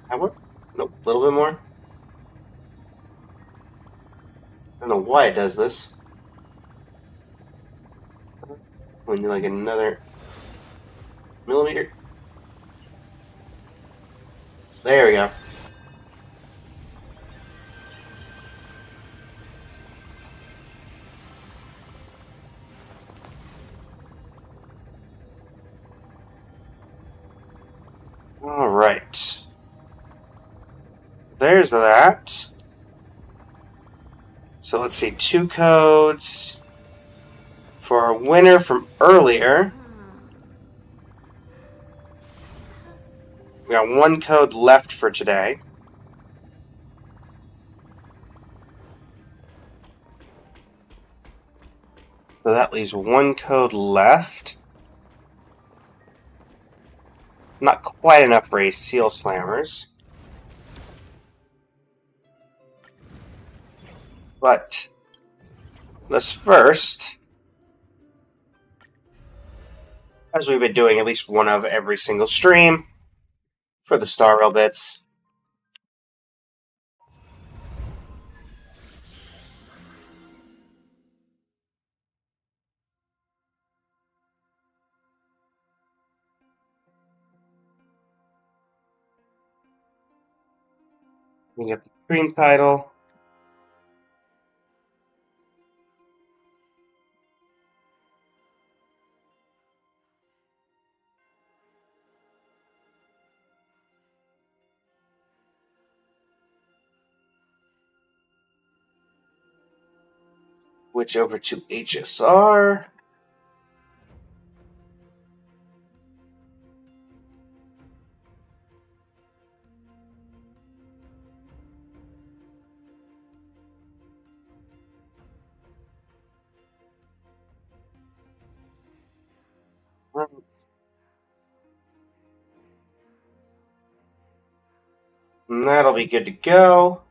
How much? Nope, a little bit more. I don't know why it does this. We need like another millimeter. There we go. All right. There's that. So let's see, 2 codes for our winner from earlier. We got 1 code left for today. So that leaves 1 code left. Not quite enough for a Seal Slammers. But let's first, as we've been doing at least one of every single stream, for the Star Rail bits. We get the stream title. Switch over to HSR. And that'll be good to go.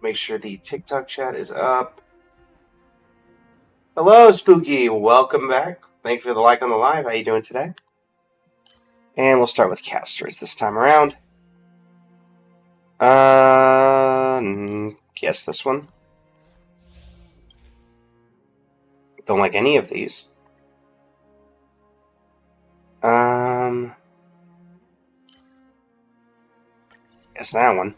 Make sure the TikTok chat is up. Hello, Spooky. Welcome back. Thank you for the like on the live. How you doing today? And we'll start with casters this time around. Guess this one. Don't like any of these. Guess that one.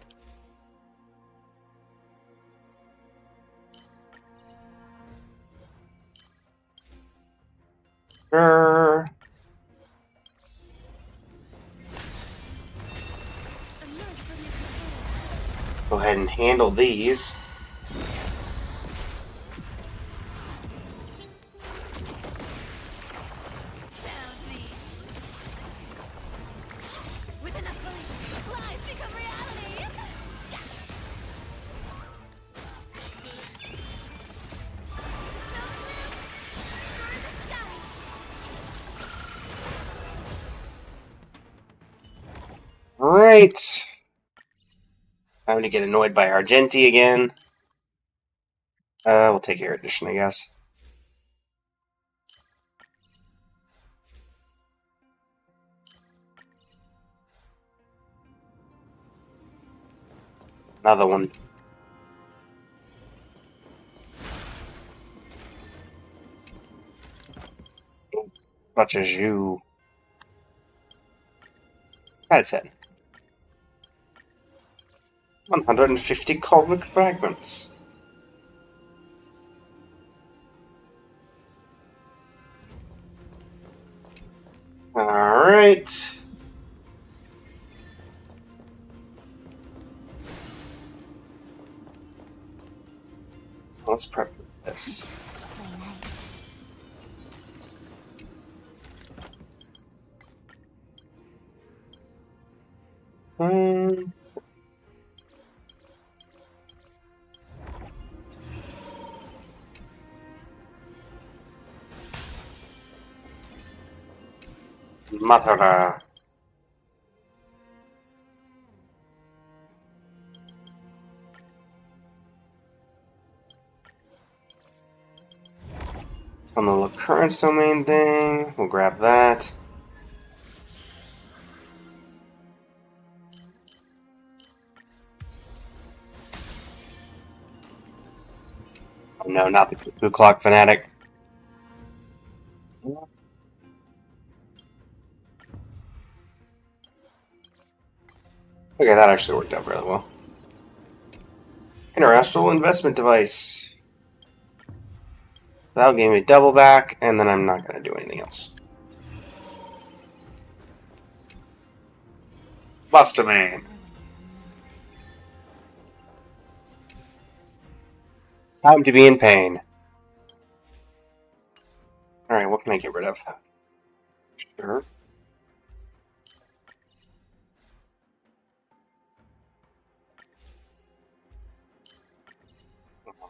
Sure. Go ahead and handle these. Right. Time to get annoyed by Argenti again. We'll take Air Edition, I guess. Another one. Such as you. That's it. 150 cosmic fragments. Alright. Let's prep this. Matara. On the occurrence domain thing, we'll grab that. Oh no, not the Cuckoo Clock Fanatic. Okay, that actually worked out really well. Interastral investment device. That'll give me double back, and then I'm not going to do anything else. Boss domain. Time to be in pain. Alright, what can I get rid of? Sure.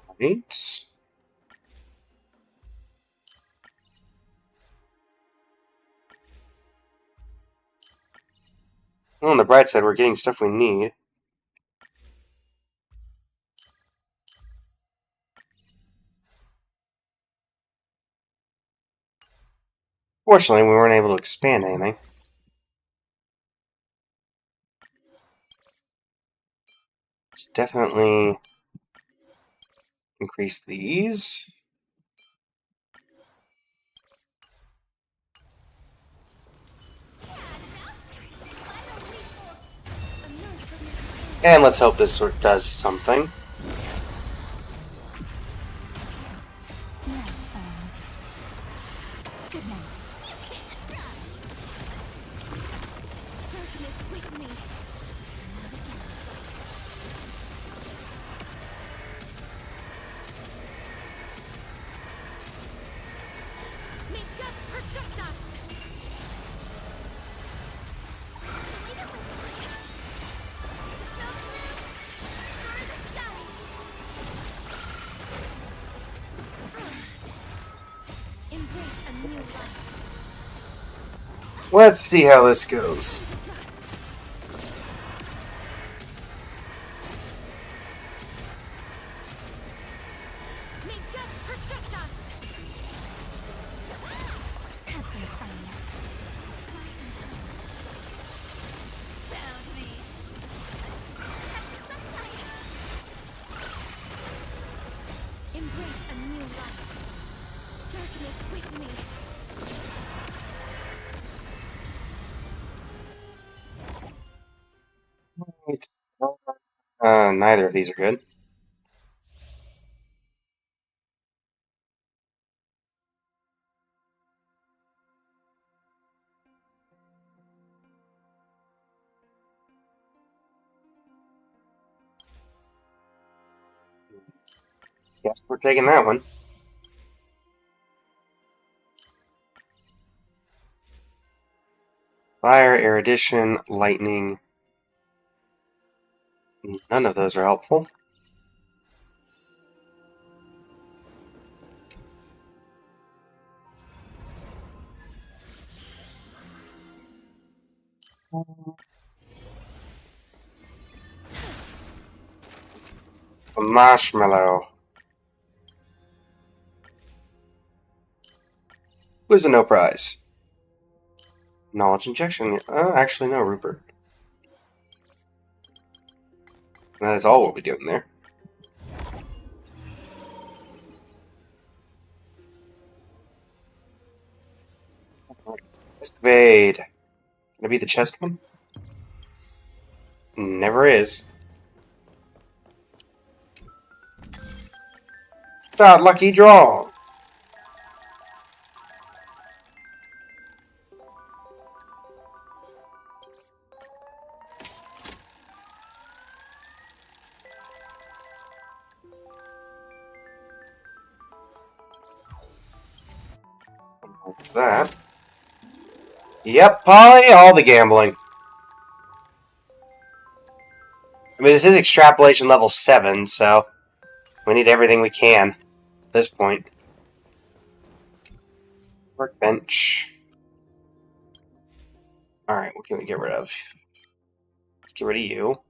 Alright. Well, on the bright side, we're getting stuff we need. Fortunately, we weren't able to expand anything. Let's definitely increase these. And let's hope this sort of does something. Good night. Darkness with me. May death protect us. Embrace a new life. Let's see how this goes. May death protect us. Cut their fire. Found me. Embrace a new life. Darkness with me. Neither of these are good. Guess we're taking that one. Fire, erudition, lightning. None of those are helpful. A marshmallow. Was a no prize. Knowledge injection. Actually, no, Rupert. That is all we'll be doing there. Chest evade. Can it be the chest one? Never is. Start lucky draw. What's that? Yep, Polly, all the gambling. I mean, this is extrapolation level 7, so we need everything we can at this point. Workbench. Alright, what can we get rid of? Let's get rid of you.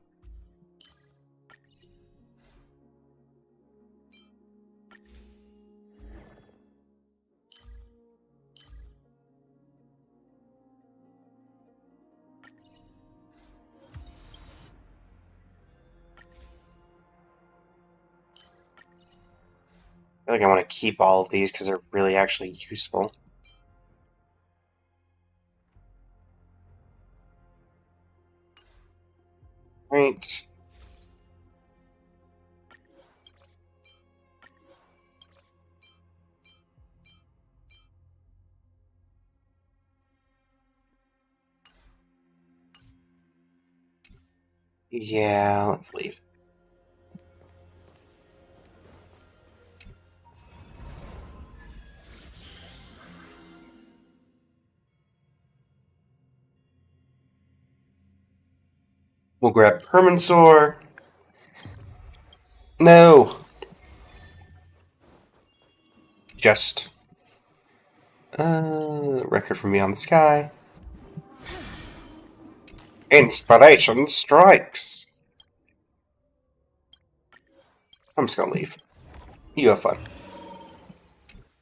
feel like I want to keep all of these because they're really actually useful. Right. Yeah, let's leave. We'll grab Permansor. No! Just. Record from Beyond the Sky. Inspiration strikes! I'm just gonna leave. You have fun.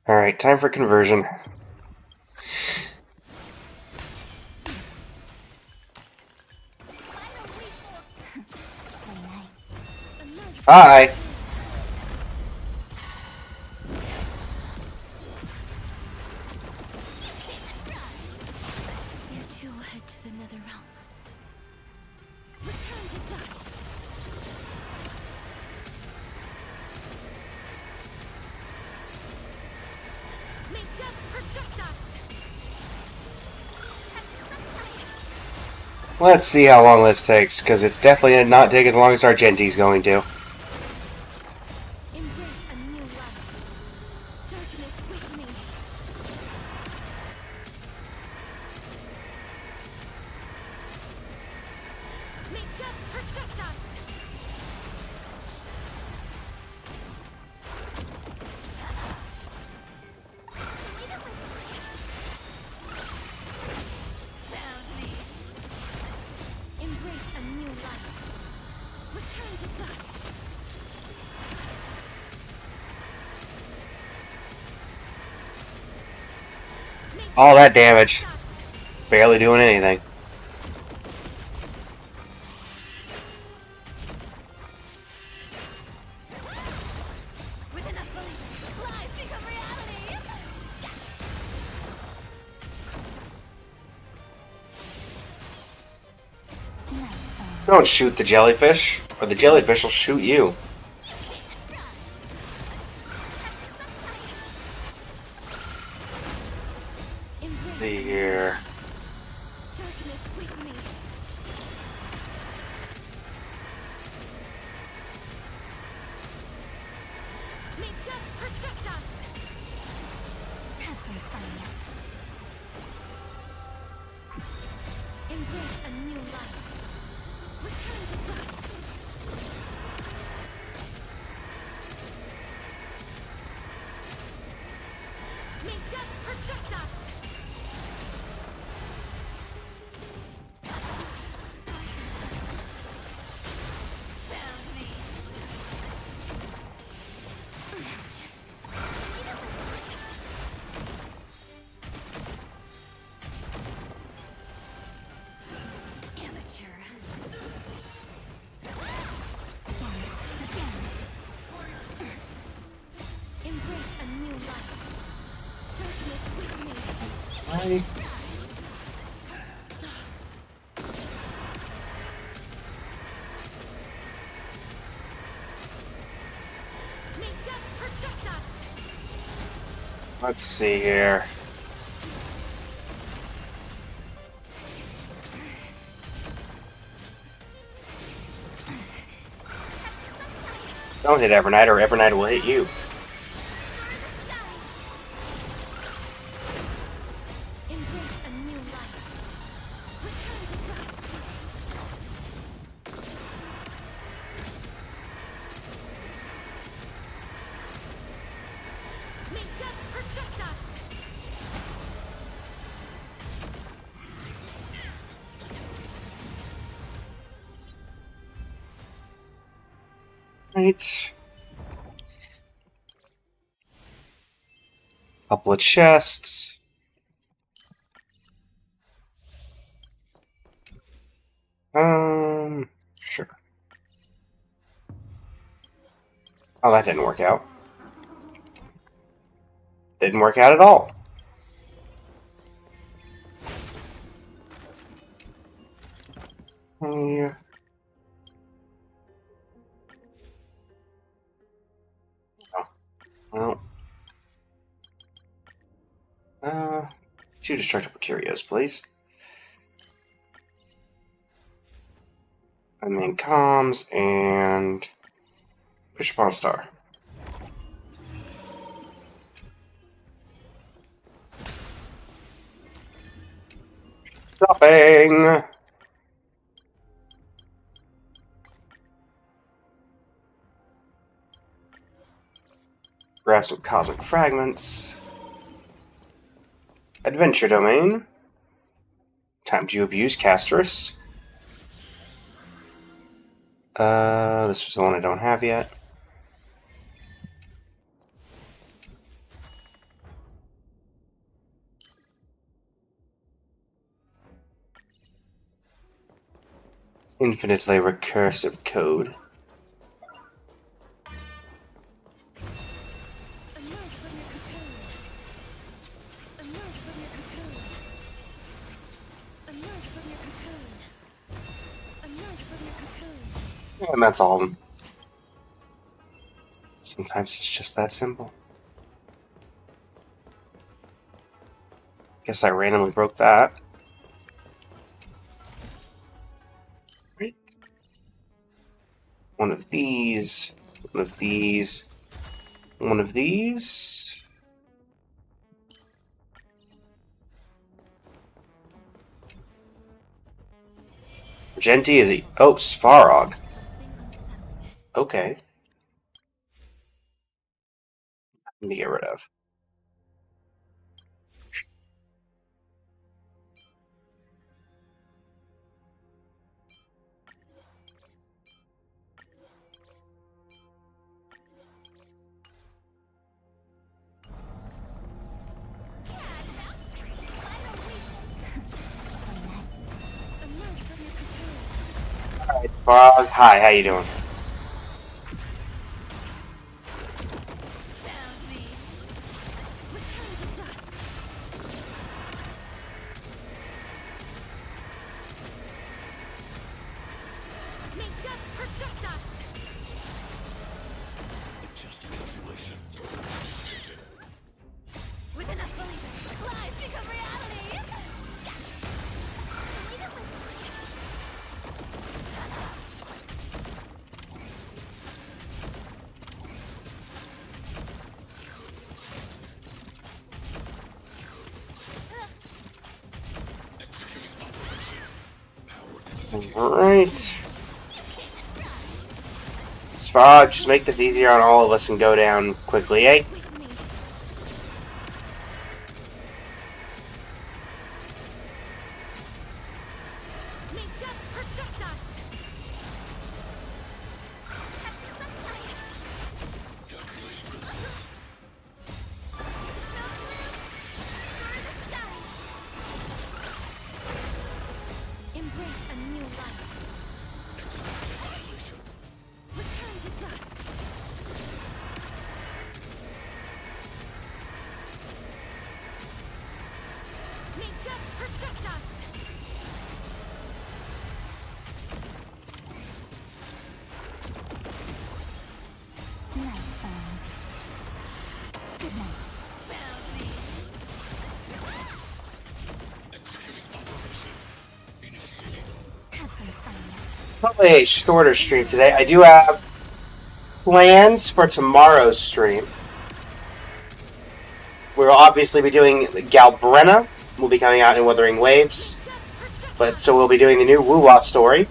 Alright, time for conversion. Hi! You two will head to the nether realm. Return to dust. May death protect us. Let's see how long this takes, because it's definitely not take as long as Argenti's going to. Embrace a new life. Darkness with me. May death protect us. Embrace a new life. Return to dust. All that damage. Barely doing anything. With enough belief, life become reality. Don't shoot the jellyfish, or the jellyfish will shoot you. See here. Darkness with me. May death protect us. Have some fun. Embrace a new life. Return to dust. May death protect us. Amateur. Embrace a new life. Darkness with me. Right. May death protect us. Let's see here. Don't hit Evernight, or Evernight will hit you. Embrace a new life. Return to dust. May death protect us. Right. Couple of chests. Sure. Oh, that didn't work out. Didn't work out at all. Yeah. Oh. Well. 2 destructible curios, please. And then comms and push upon star. Stopping! Grab some cosmic fragments. Adventure domain. Time to abuse Castrus. This was the one I don't have yet. Infinitely recursive code. And that's all of them. Sometimes it's just that simple. Guess I randomly broke that. Right. One of these. One of these. One of these. Genti is oh, Svarog. Okay. To get rid of. Alright, Frog. Hi, how you doing? Alright. Svarog, just make this easier on all of us and go down quickly, eh? Probably a shorter stream today. I do have plans for tomorrow's stream. We'll obviously be doing Galbrenna. Will be coming out in Wuthering Waves. But so we'll be doing the new Wuwa story.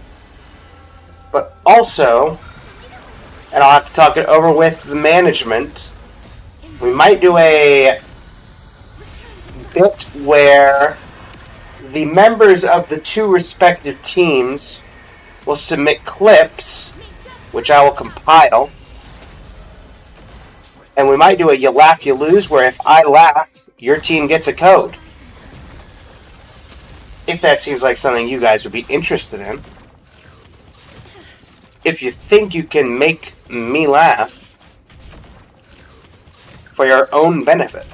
But also, and I'll have to talk it over with the management, we might do a bit where the members of the two respective teams will submit clips, which I will compile. And we might do a you laugh, you lose, where if I laugh, your team gets a code. If that seems like something you guys would be interested in. If you think you can make me laugh for your own benefit.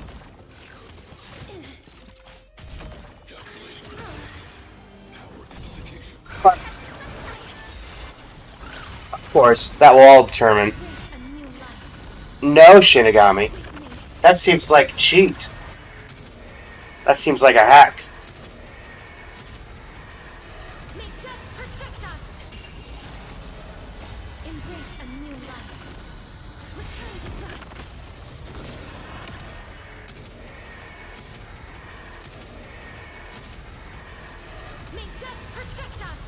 Of course, that will all determine. Embrace a new life. No, Shinigami. With me. That seems like cheat. That seems like a hack. May death protect us. Embrace a new life. Return to dust. May death protect us.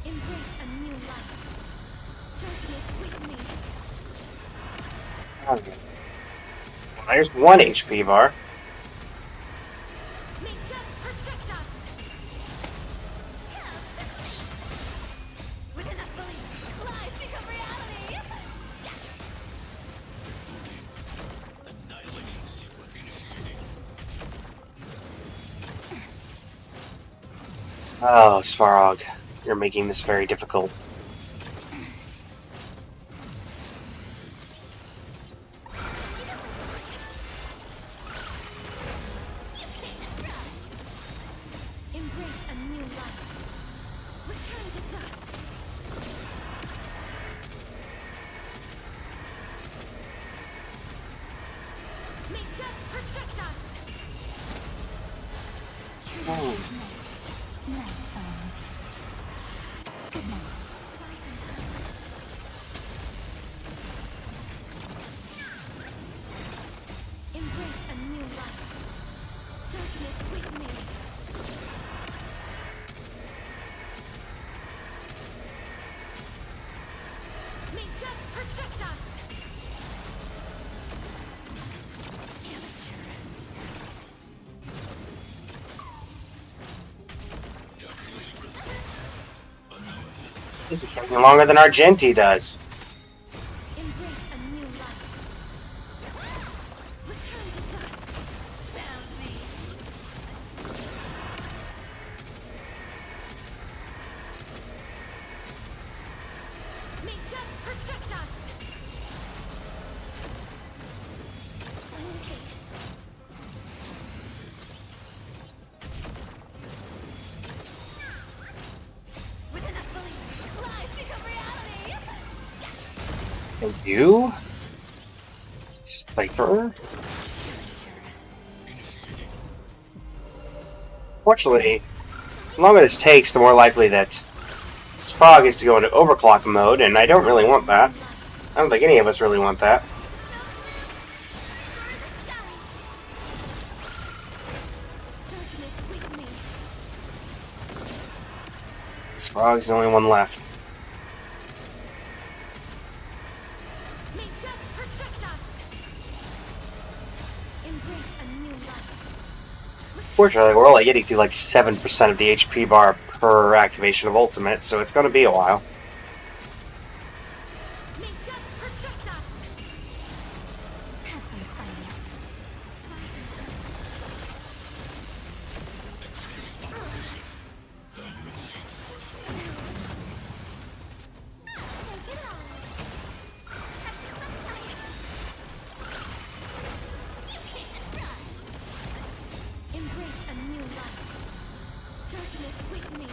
Embrace a new life. Darkness with me. Okay. Well, there's 1 HP bar. May death protect us. With enough belief, lies become reality. Annihilation sequence initiating. Oh, Svarog. You're making this very difficult. Embrace a new life. Return to dust. May death protect us. Embrace a new life. Darkness with me. May death protect us. This is taking longer than Argenti does. Embrace a new life. Return to dust. Found me. May death protect us. With enough belief, lies become reality. And you? Cypher? Fortunately, the longer this takes, the more likely that this frog is to go into overclock mode, and I don't really want that. I don't think any of us really want that. Darkness with me. This frog's the only one left. May death protect us. Embrace a new life. Fortunately, we're only getting to like 7% of the HP bar per activation of ultimate, so it's going to be a while. May death protect us. Embrace a new life. Darkness with me.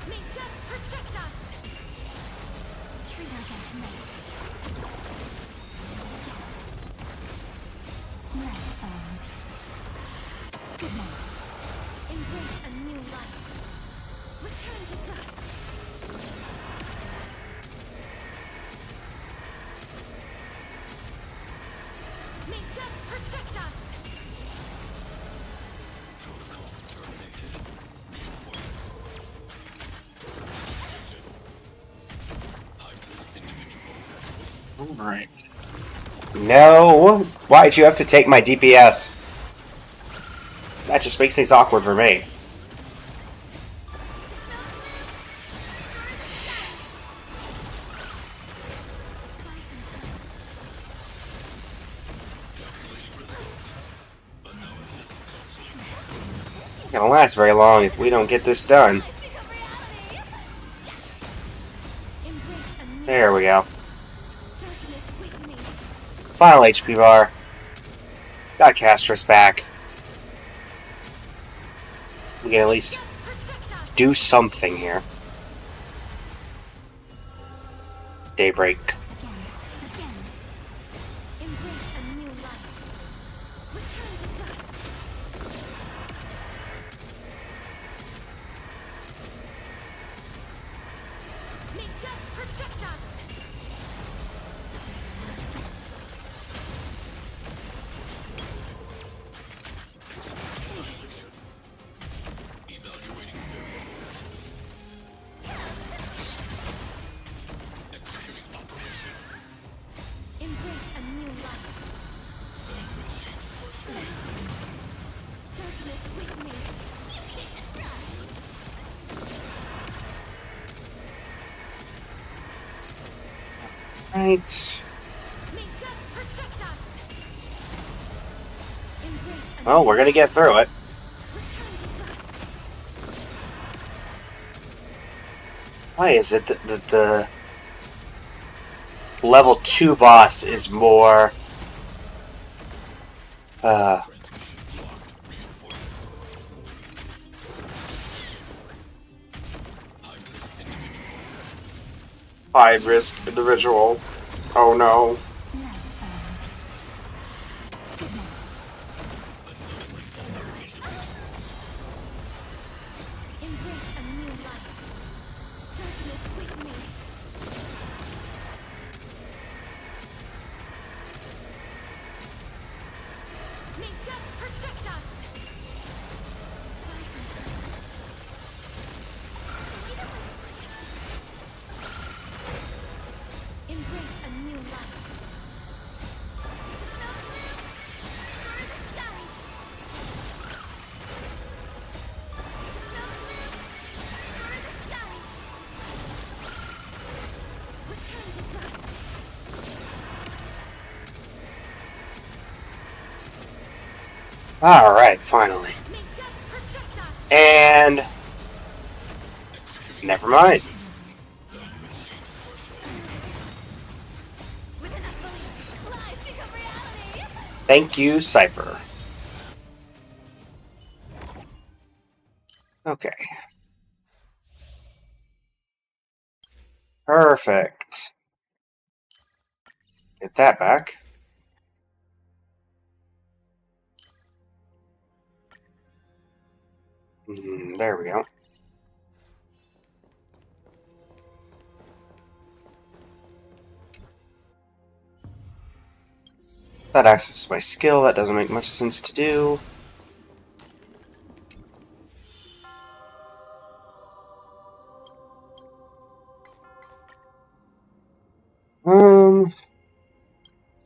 May death protect us. Treat our guests nicely. Night falls. Good night. Embrace a new life. Return to dust. May death protect us. Protocol terminated. Reinforcement. Hide this individual. Alright. No! Why'd you have to take my DPS? That just makes things awkward for me. Calculating result. Analysis close. gonna last very long if we don't get this done. There we go. Final HP bar. Got Castrus back. We can at least do something here. Daybreak. Evaluating variables. Executing operation. Embrace a new life. Machine threshold. Darkness with me. Right. May death protect us. Embrace a Well, we're gonna get through it. return to dust. Why is it that the level 2 boss is more Transmission blocked. Reinforcing. High risk individual. high risk individual? Oh no. Embrace a new life. Darkness with me. May death protect us. Embrace a new life. Return to dust. Alright, finally. May death protect us. And never mind. With enough belief, lies become reality. Thank you, Cypher. Okay. Perfect. Get that back. There we go. That accesses my skill. That doesn't make much sense to do.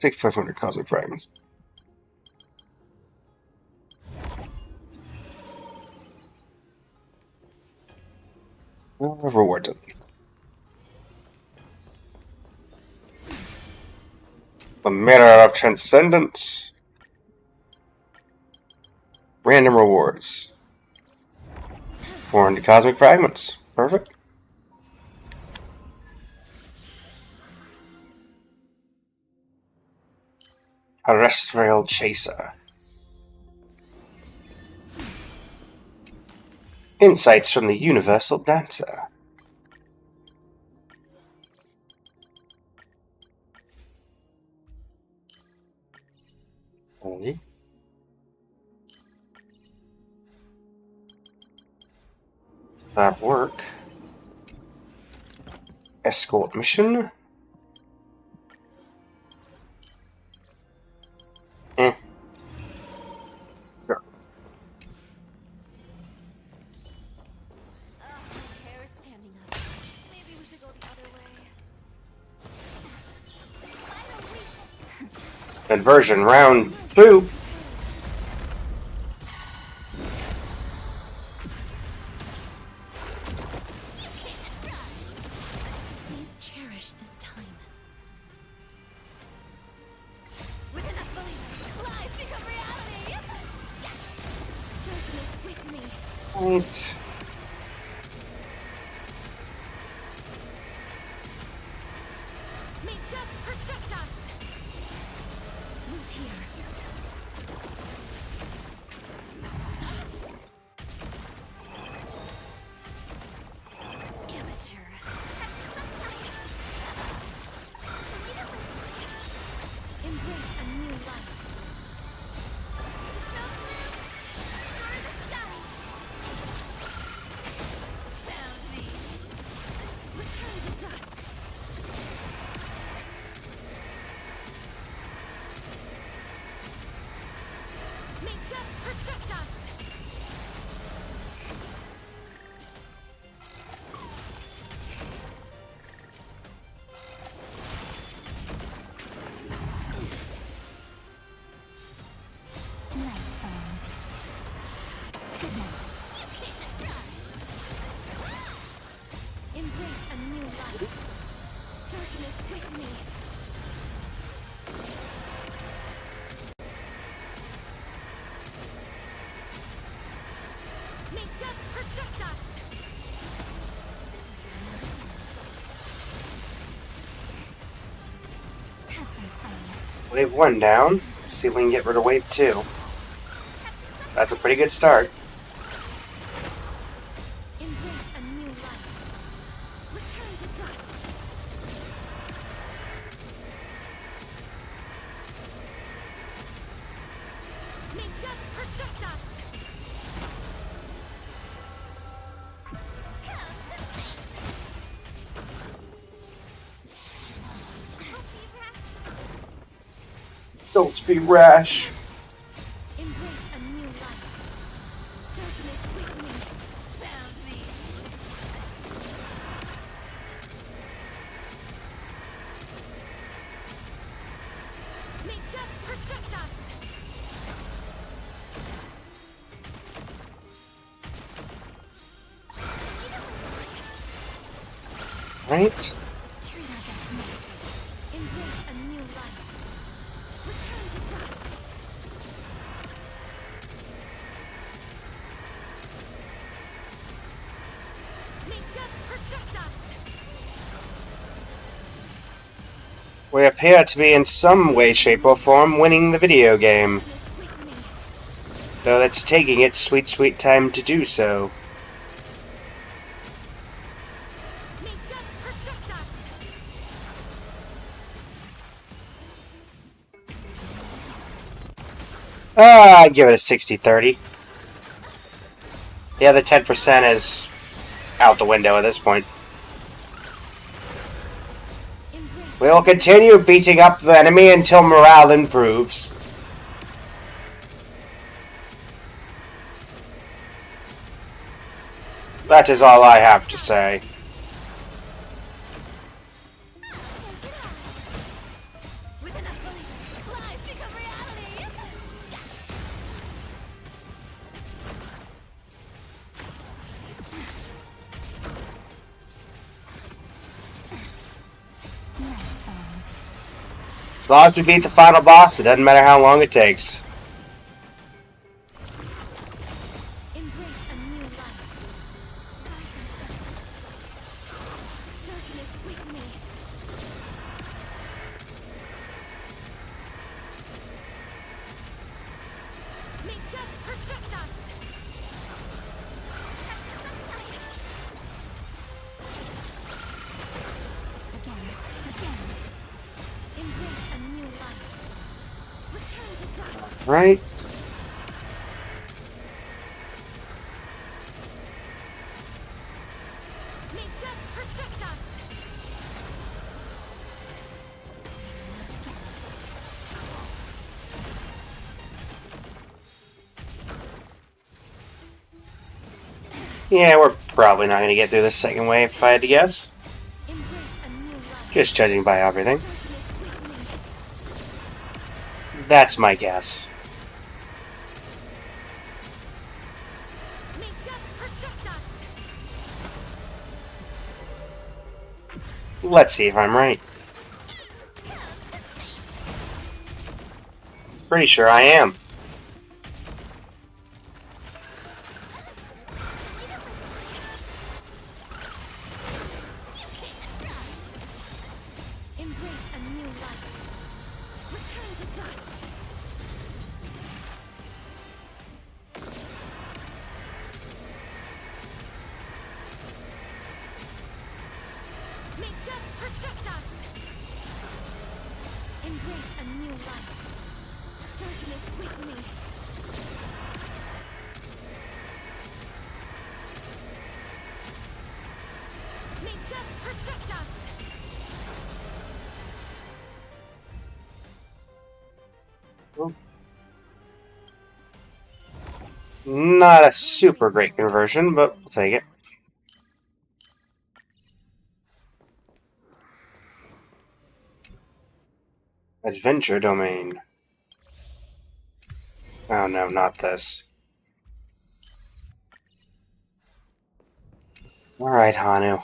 Take 500 cosmic fragments. Reward them. The Mirror of Transcendence. Random rewards. 400 cosmic fragments. Perfect. Terrestrial Chaser. Insights from the Universal Dancer. Okay. That work. Escort mission. Sure. Hair standing up. Maybe we should go the other way. Divergent round 2. Please cherish this time. With enough belief, lies become reality. Darkness with me. Right. May death protect us! Root here. Amateur. Embrace a new life. Return to dust. May death protect us! Night falls. Good night. Embrace a new life. Darkness with me. May death protect us! Have some fun. Wave 1 down. Let's see if we can get rid of wave 2. That's a pretty good start. Embrace a new life. Return to dust. May death protect us! Don't be rash. Embrace a new life. Darkness with me. Found me. May death protect us! Right? Treat our guests nicely. Embrace a new life. Return to dust. May death protect us! We appear to be in some way, shape, or form winning the video game. Darkness with me. Though it's taking its sweet, sweet time to do so. May death protect us! I'd give it a 60-30. The other 10% is out the window at this point. Embrace We will continue beating up the enemy until morale improves. That is all I have to say. with enough belief, lies become reality! Night falls. As long as we beat the final boss, it doesn't matter how long it takes. Embrace a new life. Darkness with me. May death protect us! Again. Embrace a new life. Return to dust. Right? May death protect us! Yeah, we're probably not going to get through this second wave if I had to guess. Embrace a new life. Just judging by everything. Darkness with me. That's my guess. May death protect us! Let's see if I'm right. Pretty sure I am. dust. May death protect us. Embrace a new life. Darkness with me. May death protect us. Not a super great conversion, but we'll take it. Adventure domain. Oh no, not this. Alright, Hanu.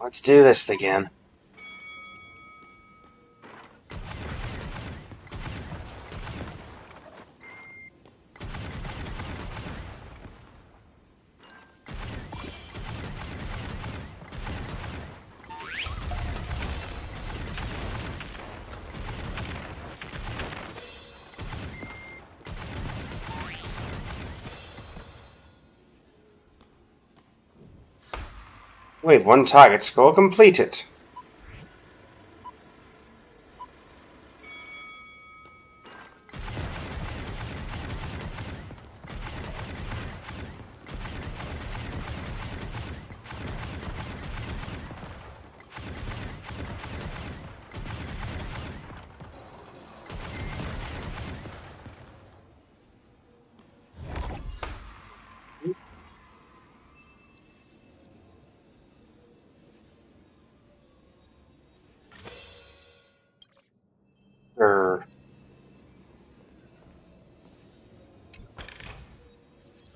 Let's do this again. Wave 1 target score completed.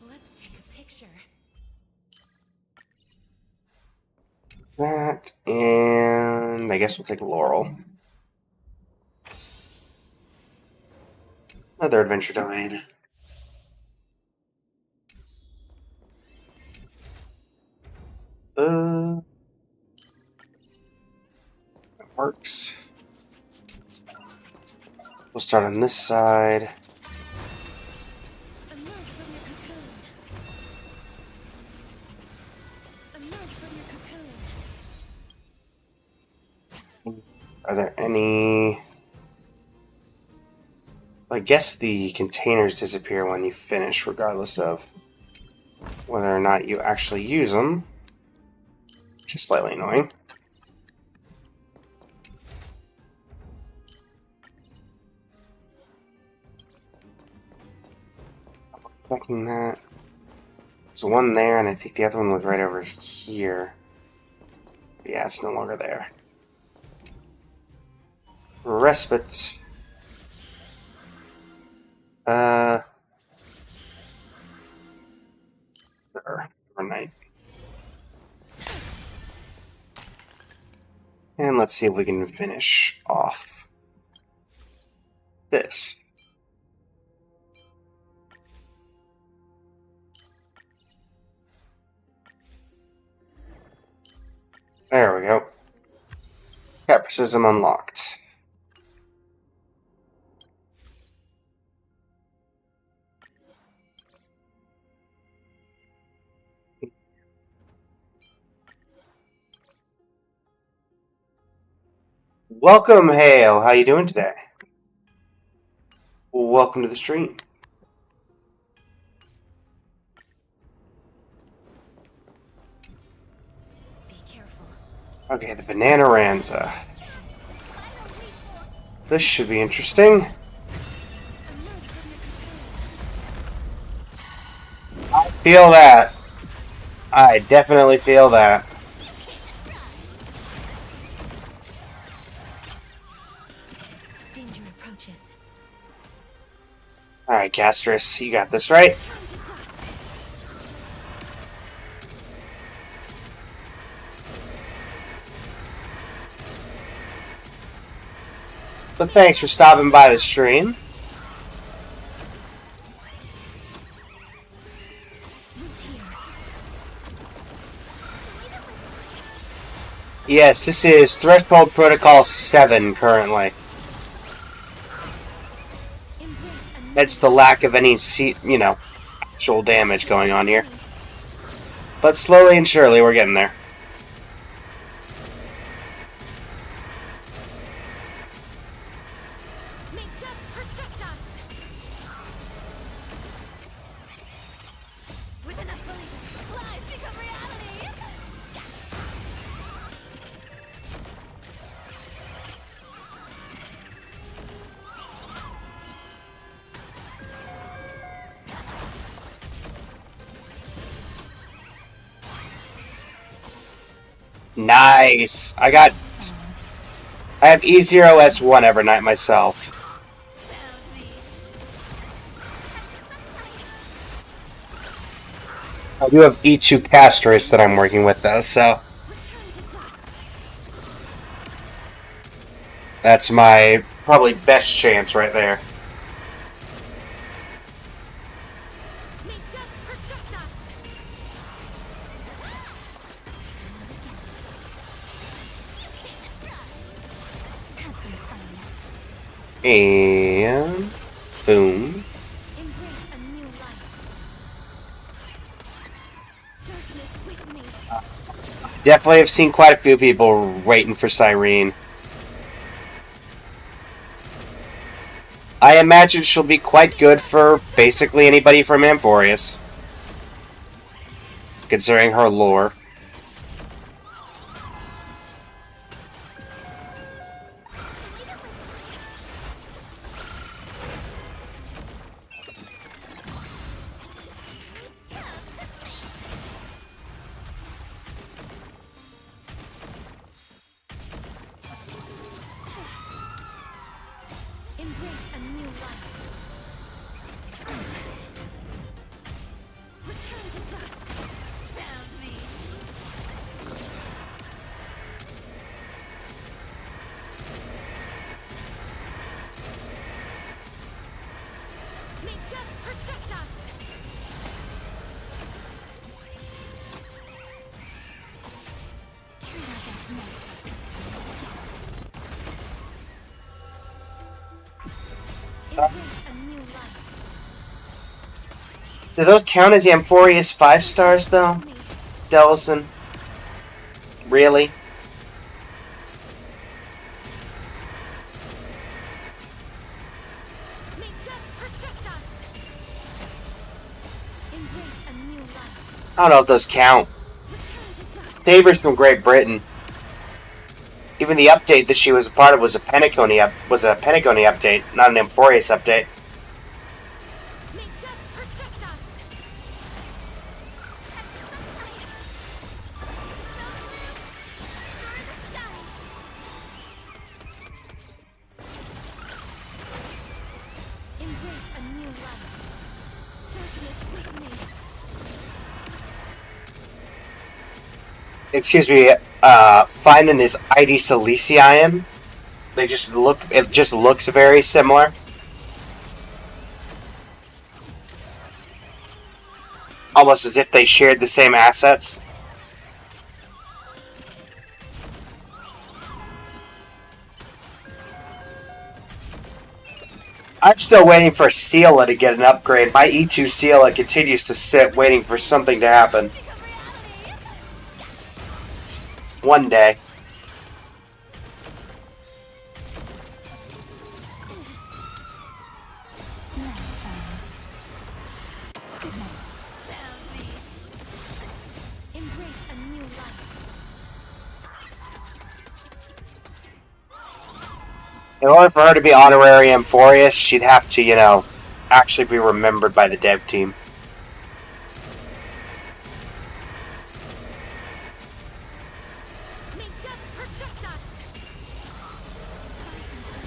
Let's take a picture. That, and I guess we'll take Laurel. Another adventure domain. That works. We'll start on this side. Emerge from your cocoon. Emerge from your cocoon. Are there any... I guess the containers disappear when you finish, regardless of whether or not you actually use them. Which is slightly annoying. Checking that. There's one there, and I think the other one was right over here. Yeah, it's no longer there. Respite. Evernight. And let's see if we can finish off this. There we go. Capricism unlocked. Welcome, Hale. How you doing today? Welcome to the stream. Be careful. Okay, the Banana Ranza. This should be interesting. Emerge from your cocoon. I feel that. I definitely feel that. Danger approaches. Alright, Castris, you got this, right? Turn to dust. But thanks for stopping by the stream. Root here. Yes, this is Threshold Protocol 7 currently. It's the lack of any, actual damage going on here. But slowly and surely, we're getting there. Nice! I have E0S1 Evernight myself. I do have E2 Castris that I'm working with though, so that's my probably best chance right there. And boom. Definitely have seen quite a few people waiting for Cyrene. I imagine she'll be quite good for basically anybody from Amphorius, considering her lore. Do those count as Amphorius 5 stars, though? Delson? Really? I don't know if those count. Saber's from Great Britain. Even the update that she was a part of was a Pentaconi update, not an Amphorius update. Excuse me, finding his ID Silesium. It just looks very similar. Almost as if they shared the same assets. I'm still waiting for Seela to get an upgrade. My E2 Seela continues to sit waiting for something to happen. One day. In order for her to be honorary Amphorius, she'd have to, actually be remembered by the dev team.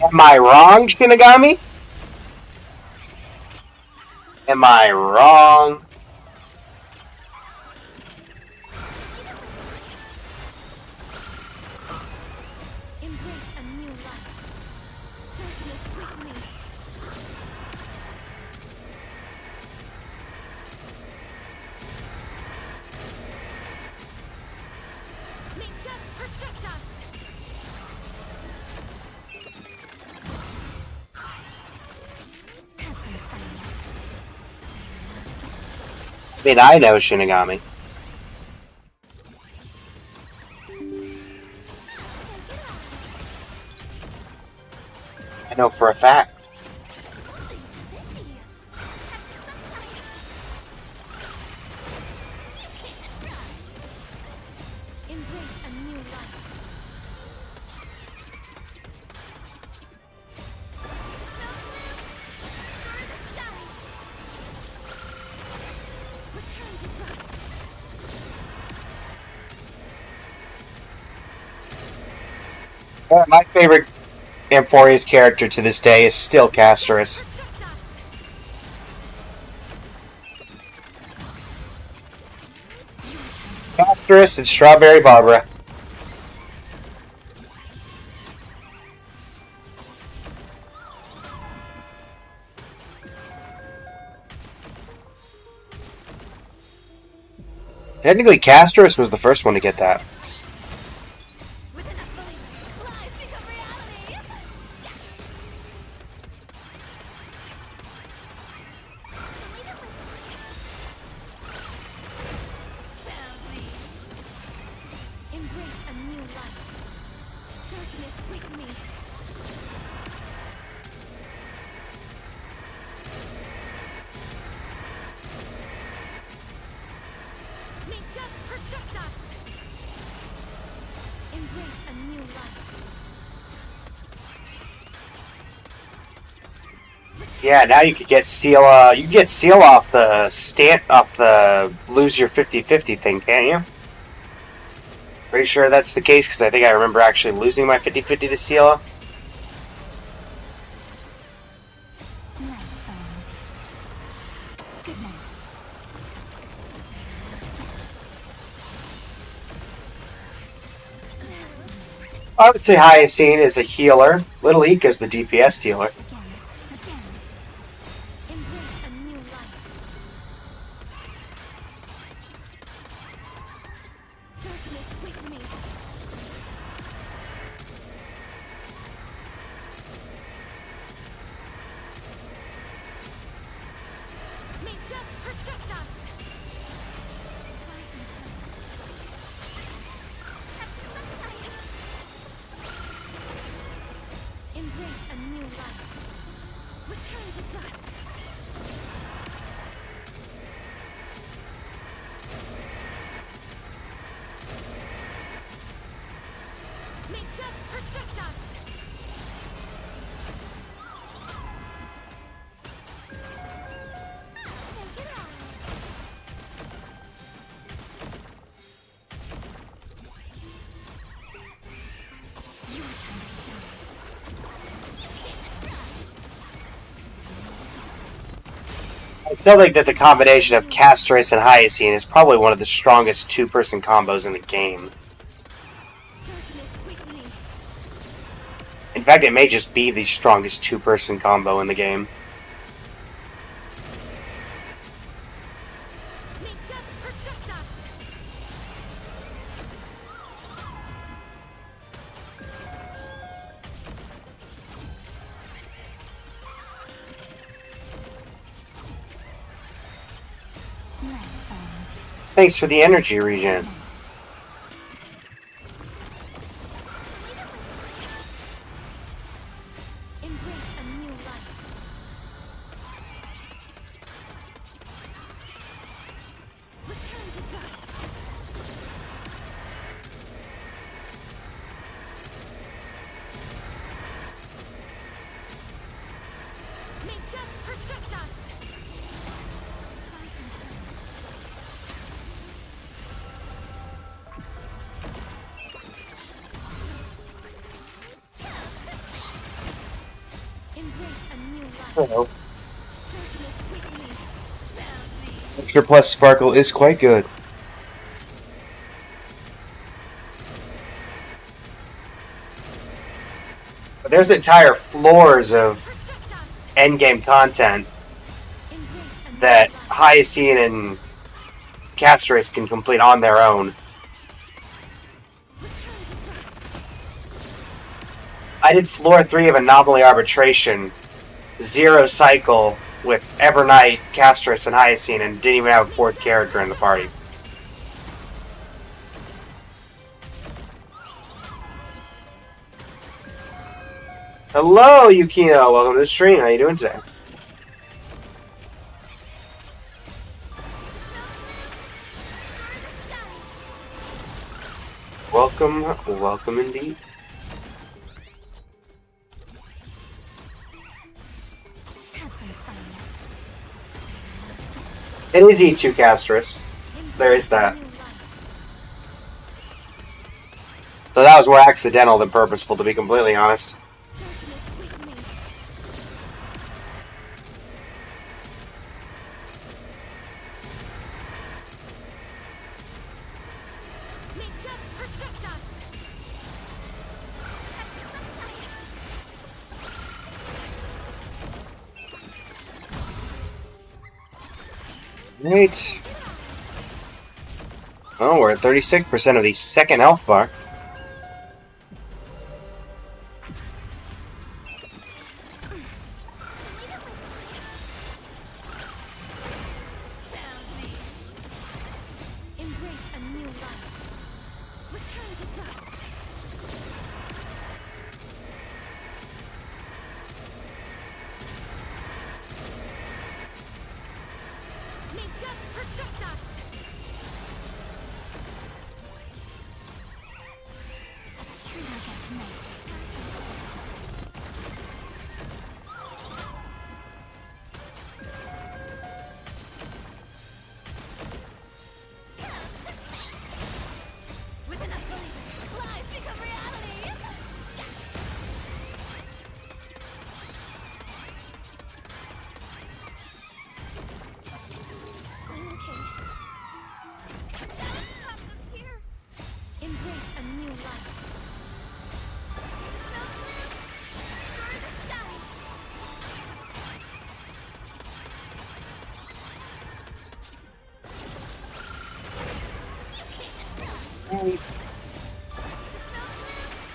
Am I wrong, Shinigami? Am I wrong? May death protect us! I mean, I know Shinigami. I know for a fact. Embrace a new life. Return to dust. One of my favorite Amphoria's character to this day is still Castorus. Protect us. Castorus and Strawberry Barbara. Technically, Castorus was the first one to get that. With enough belief, lies become reality. Embrace a new life. Darkness with me. May death protect us. Embrace a new life. Yeah, now you could get Seal. You can get Seal off the lose your 50-50 thing, can't you? Pretty sure that's the case because I think I remember actually losing my 50-50 to Seal. Night falls. Good night. I would say Hyacine is a healer. Little Ika's the DPS dealer. Again. Embrace a new life. Darkness with me. May death protect us. Embrace a new life. Return to dust. May death protect us. Take it on. Your time to shine. I feel like that the combination of Castorus and Hyacine is probably one of the strongest two-person combos in the game. Darkness with me. In fact, it may just be the strongest two-person combo in the game. May death protect us. Night falls. Thanks for the energy regen. Embrace a new life. Return to dust. May death protect us. Embrace a new life. Hello. Darkness with me. Extra plus Sparkle is quite good. But there's entire floors of Protect us. endgame content Embrace a new that life. Hyacine and Castorus can complete on their own. Return to dust. I did floor 3 of Anomaly Arbitration, 0 cycle, with Evernight, Castris, and Hyacine, and didn't even have a fourth character in the party. Hello, Yukino. Welcome to the stream. How you doing today? Welcome, welcome indeed. It is E2 Castris. There is that. Though that was more accidental than purposeful, to be completely honest. Right. Oh, we're at 36% of the second health bar.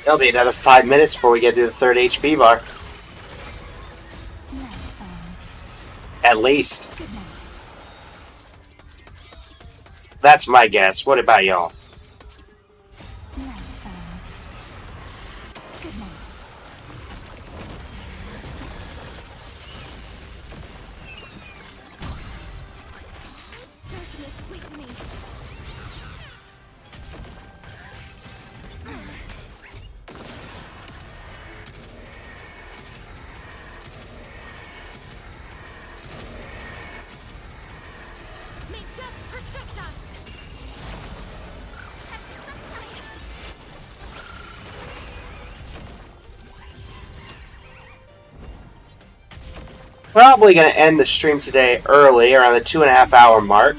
It'll be another 5 minutes before we get to the third HP bar. At least. That's my guess. What about y'all? Probably going to end the stream today early, around the 2.5 hour mark.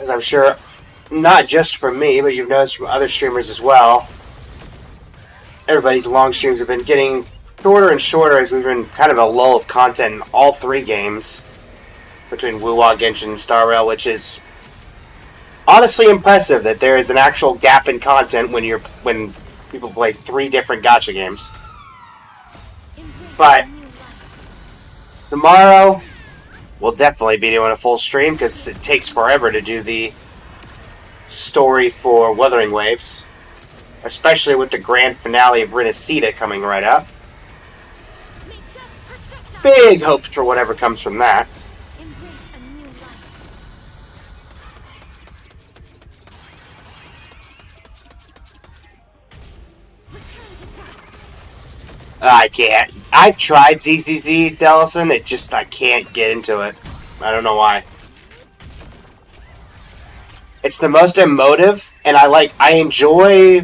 As I'm sure, not just for me, but you've noticed from other streamers as well, everybody's long streams have been getting shorter and shorter as we've been kind of a lull of content in all three games between Wuwa, Genshin, and Star Rail, which is honestly impressive that there is an actual gap in content when people play three different gacha games. But tomorrow, we'll definitely be doing a full stream because it takes forever to do the story for Wuthering Waves, especially with the grand finale of Renacida coming right up. Big hopes for whatever comes from that. I can't. I've tried ZZZ, Dellison. I can't get into it. I don't know why. It's the most emotive, and I enjoy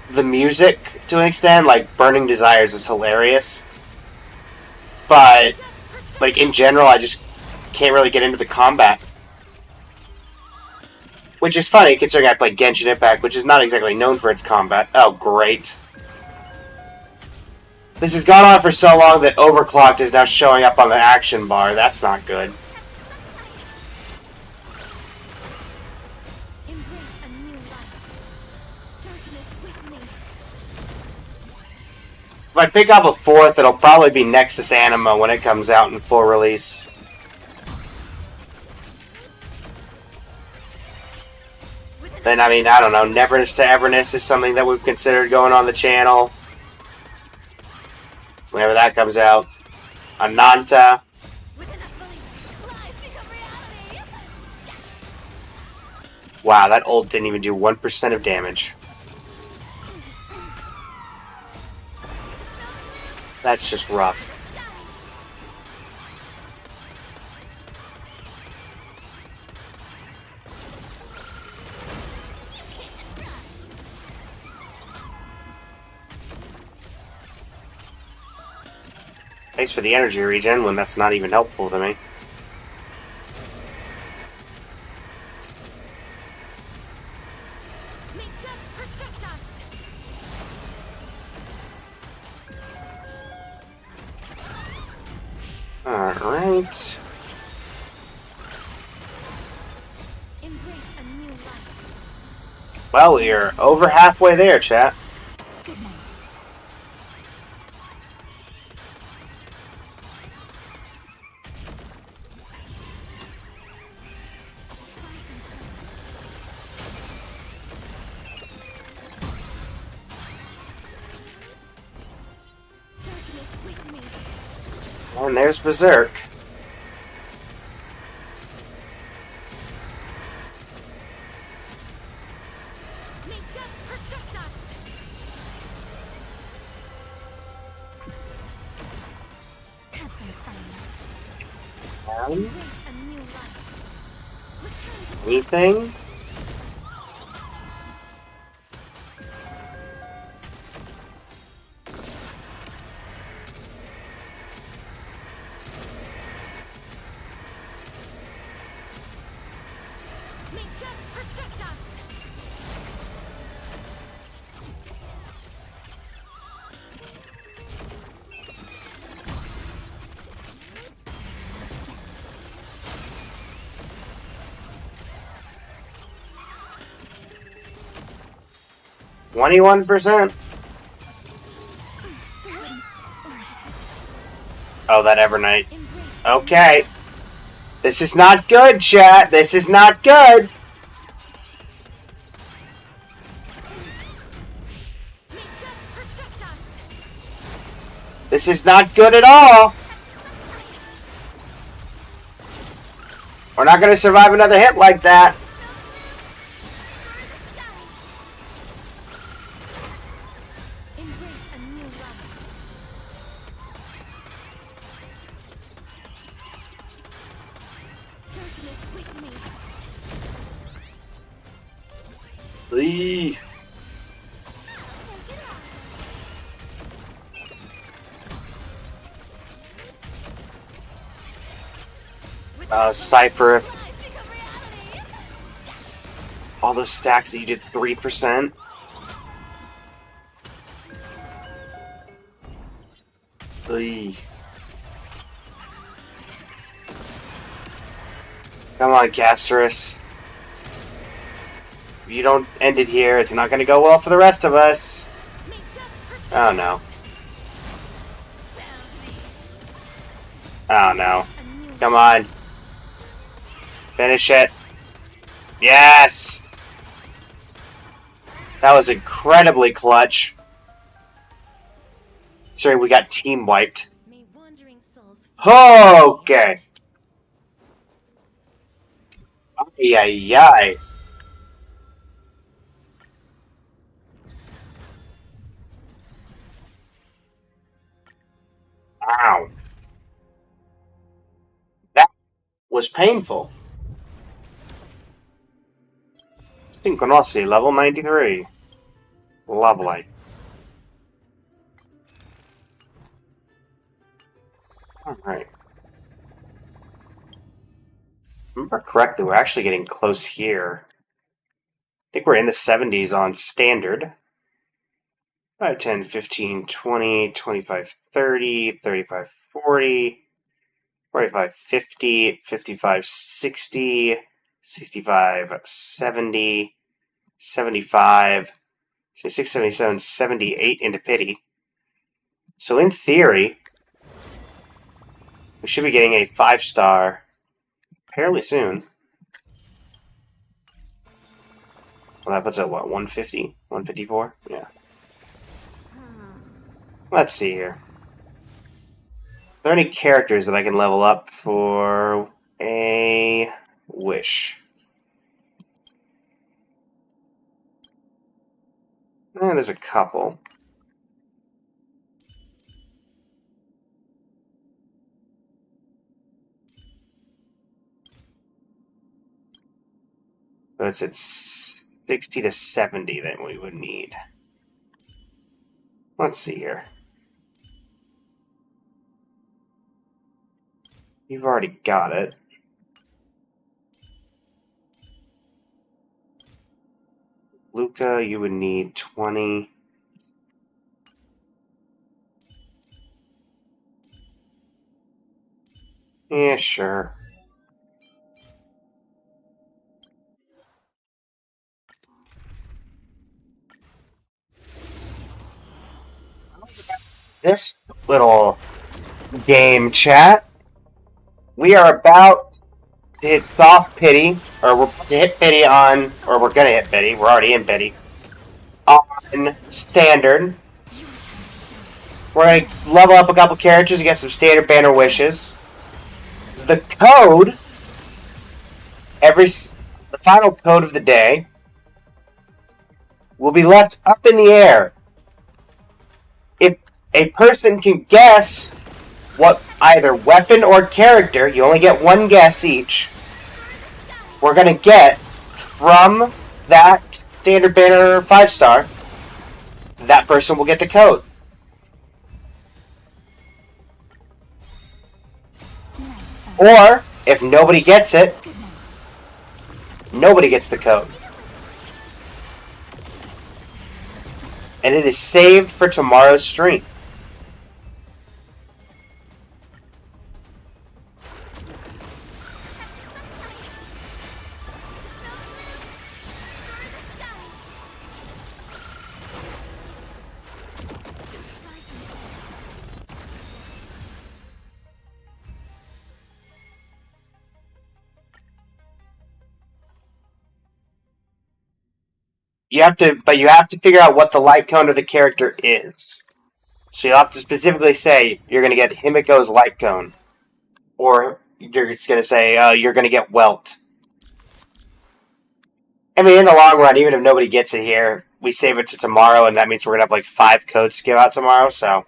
the music to an extent. Like, Burning Desires is hilarious. But, like, in general, I just can't really get into the combat. Which is funny, considering I play Genshin Impact, which is not exactly known for its combat. Oh, great. This has gone on for so long that Overclocked is now showing up on the action bar. That's not good. If I pick up a fourth, it'll probably be Nexus Anima when it comes out in full release. Then, I mean, I don't know, Neverness to Everness is something that we've considered going on the channel. Whenever that comes out. Ananta. Wow, that ult didn't even do 1% of damage. That's just rough. Thanks for the energy regen when that's not even helpful to me. Alright. Well, we're over halfway there, chat. And there's Berserk. Anything? %? Oh, that Evernight. Okay. This is not good, chat. This is not good. This is not good at all. We're not going to survive another hit like that. Eee. Cypher. All those stacks that you did 3%. Eee. Come on, Casterus. If you don't end it here, it's not going to go well for the rest of us. Oh no. Oh no. Come on. Finish it. Yes! That was incredibly clutch. Sorry, we got team wiped. Okay. Ay, ay, ay. Ow. That was painful. Synchronicity, level 93. Lovely. Alright. Remember correctly, we're actually getting close here. I think we're in the 70s on standard. 5, 10, 15, 20, 25, 30, 35, 40, 45, 50, 55, 60, 65, 70, 75, 76, 77, 78 into pity. So in theory, we should be getting a 5-star fairly soon. Well, that puts it at what, 150? 154? Yeah. Let's see here. Are there any characters that I can level up for a wish? There's a couple. So it's at 60 to 70 that we would need. Let's see here. You've already got it. Luca, you would need 20. Yeah, sure. This little game chat, we are about to hit soft pity, or we're about to hit pity on, or we're gonna hit pity, we're already in pity, on standard. We're gonna level up a couple characters and get some standard banner wishes. The code, the final code of the day, will be left up in the air. If a person can guess what either weapon or character, you only get one guess each, we're going to get from that standard banner 5-star, that person will get the code. Or, if nobody gets it, nobody gets the code. And it is saved for tomorrow's stream. You have to figure out what the light cone of the character is. So you'll have to specifically say you're going to get Himiko's light cone, or you're just going to say you're going to get Welt. I mean, in the long run, even if nobody gets it here, we save it to tomorrow, and that means we're going to have like 5 codes to give out tomorrow. So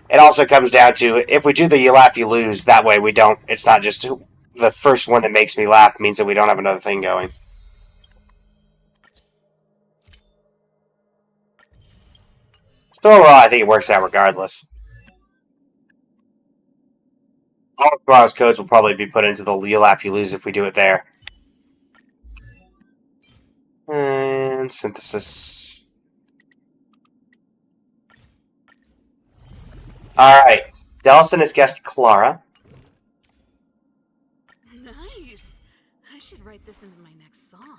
it also comes down to if we do the you laugh you lose. That way we don't. It's not just the first one that makes me laugh means that we don't have another thing going. So overall, I think it works out regardless. All of tomorrow's codes will probably be put into the you laugh you lose if we do it there. And synthesis. Alright. Delson has guessed Clara. Nice. I should write this into my next song.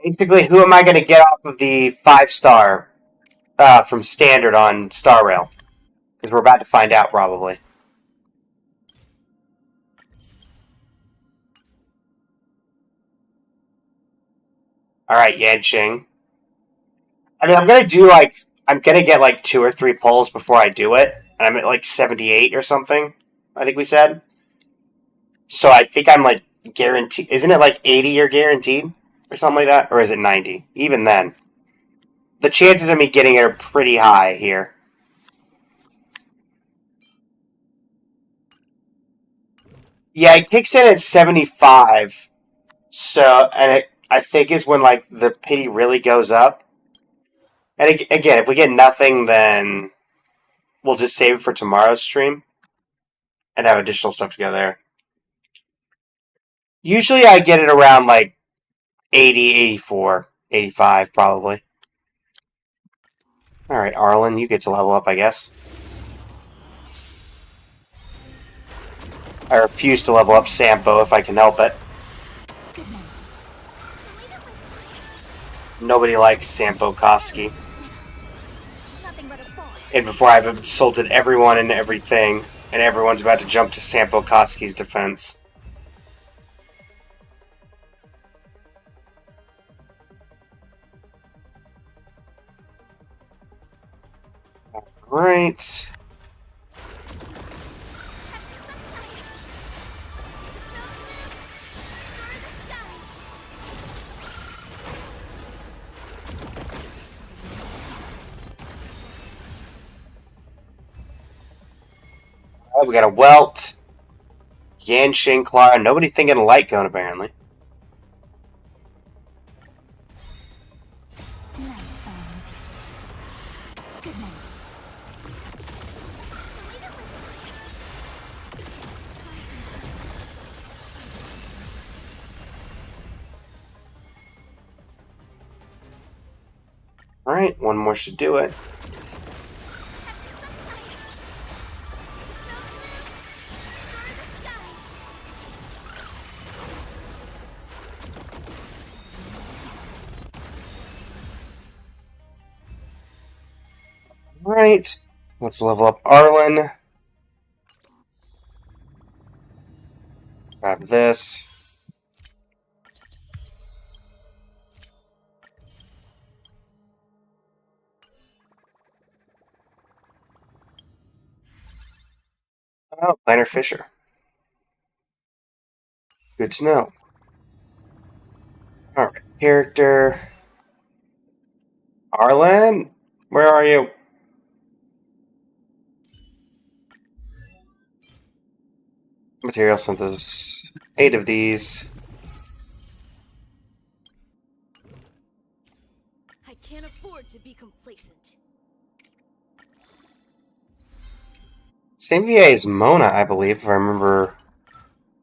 Basically, who am I going to get off of the 5-star from standard on Star Rail? Because we're about to find out, probably. Alright, Yanqing. I mean, I'm going to get like 2 or 3 pulls before I do it. And I'm at like 78 or something, I think we said. So I think I'm like guaranteed. Isn't it like 80 you're guaranteed? Or something like that? Or is it 90? Even then. The chances of me getting it are pretty high here. Yeah, it kicks in at 75. So, and I think is when like the pity really goes up. And again, if we get nothing, then we'll just save it for tomorrow's stream. And have additional stuff to go there. Usually I get it around like 80, 84, 85 probably. Alright, Arlen, you get to level up, I guess. I refuse to level up Sampo if I can help it. Good night. Nobody likes Sampo Koski. Nothing but a fawn. And before I've insulted everyone and everything, and everyone's about to jump to Sampo Koski's defense. Alright. Alright, we got a Welt. Yanqing, Clara. Nobody thinking of Light Cone, apparently. Night falls. Good night. Alright, one more should do it. Alright, let's level up Arlen. Grab this. Oh, Planner Fisher. Good to know. Alright, character. Arlen? Where are you? Material synthesis. 8 of these. I can't afford to be complacent. Same VA as Mona, I believe, if I remember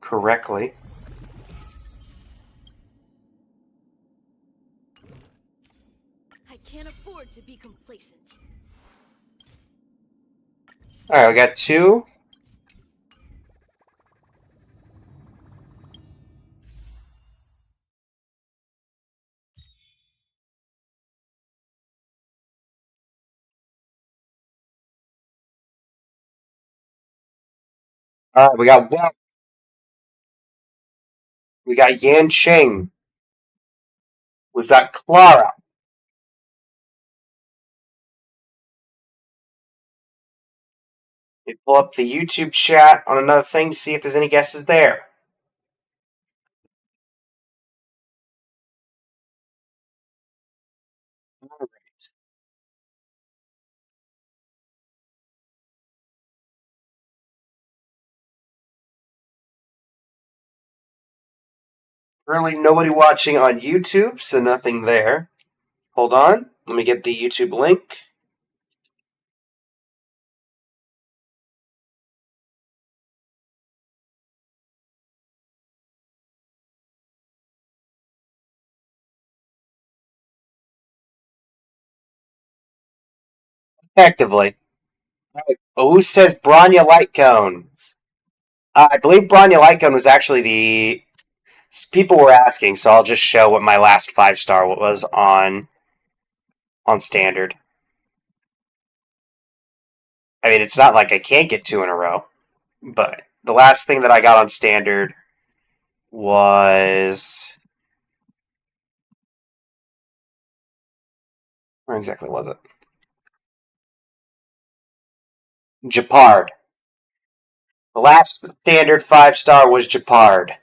correctly. I can't afford to be complacent. Alright, we got 2. Alright, we got Welt. We got Yanqing. We've got Clara. We pull up the YouTube chat on another thing to see if there's any guesses there. Currently nobody watching on YouTube, so nothing there. Hold on, let me get the YouTube link. Effectively. Who says Branya Lightcone? I believe Branya Lightcone was actually the... People were asking, so I'll just show what my last 5-star was on Standard. I mean, it's not like I can't get 2 in a row, but the last thing that I got on Standard was... Where exactly was it? Japard. The last Standard 5-star was Japard.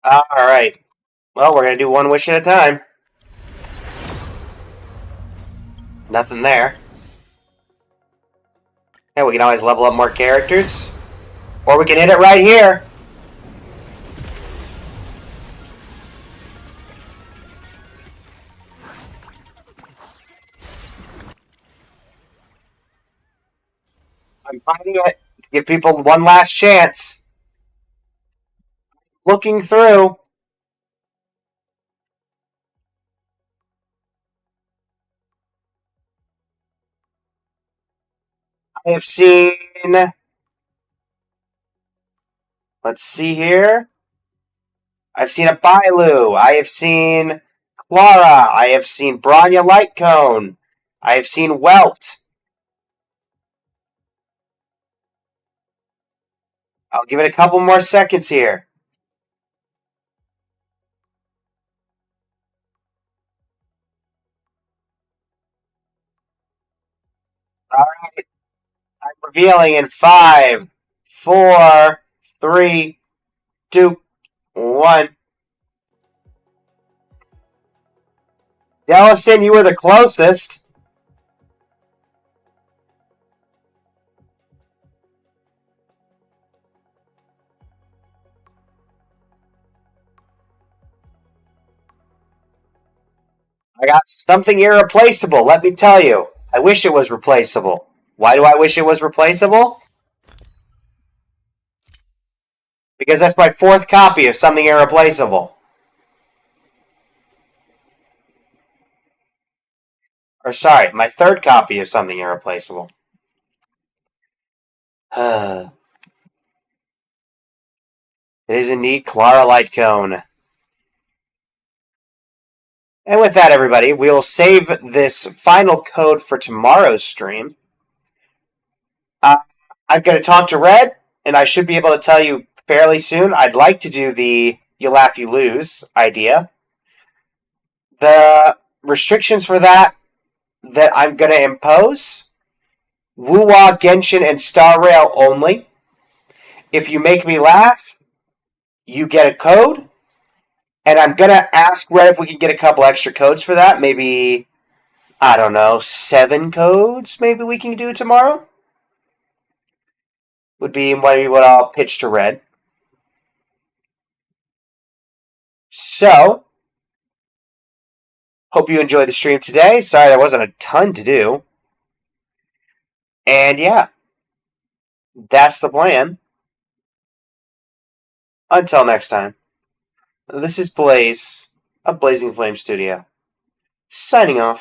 Alright. Well, we're gonna do one wish at a time. Nothing there. Hey, we can always level up more characters. Or we can hit it right here. I'm finding it to give people one last chance. Looking through. I have seen. Let's see here. I've seen a Bailu. I have seen Clara. I have seen Branya Lightcone. I have seen Welt. I'll give it a couple more seconds here. All right. I'm revealing in 5, 4, 3, 2, 1. Dellison, you were the closest. I got something irreplaceable, let me tell you. I wish it was replaceable. Why do I wish it was replaceable? Because that's my 4th copy of something irreplaceable. Or sorry, my 3rd copy of something irreplaceable. It is indeed Clara Lightcone. And with that, everybody, we will save this final code for tomorrow's stream. I'm going to talk to Red, and I should be able to tell you fairly soon. I'd like to do the you laugh, you lose idea. The restrictions for that I'm going to impose: Wuwa, Genshin, and Star Rail only. If you make me laugh, you get a code. And I'm going to ask Red if we can get a couple extra codes for that. Maybe, I don't know, 7 codes maybe we can do tomorrow? Would be what I'll pitch to Red. So, hope you enjoyed the stream today. Sorry there wasn't a ton to do. And yeah, that's the plan. Until next time, this is Blaze of Blazing Flame Studio, signing off.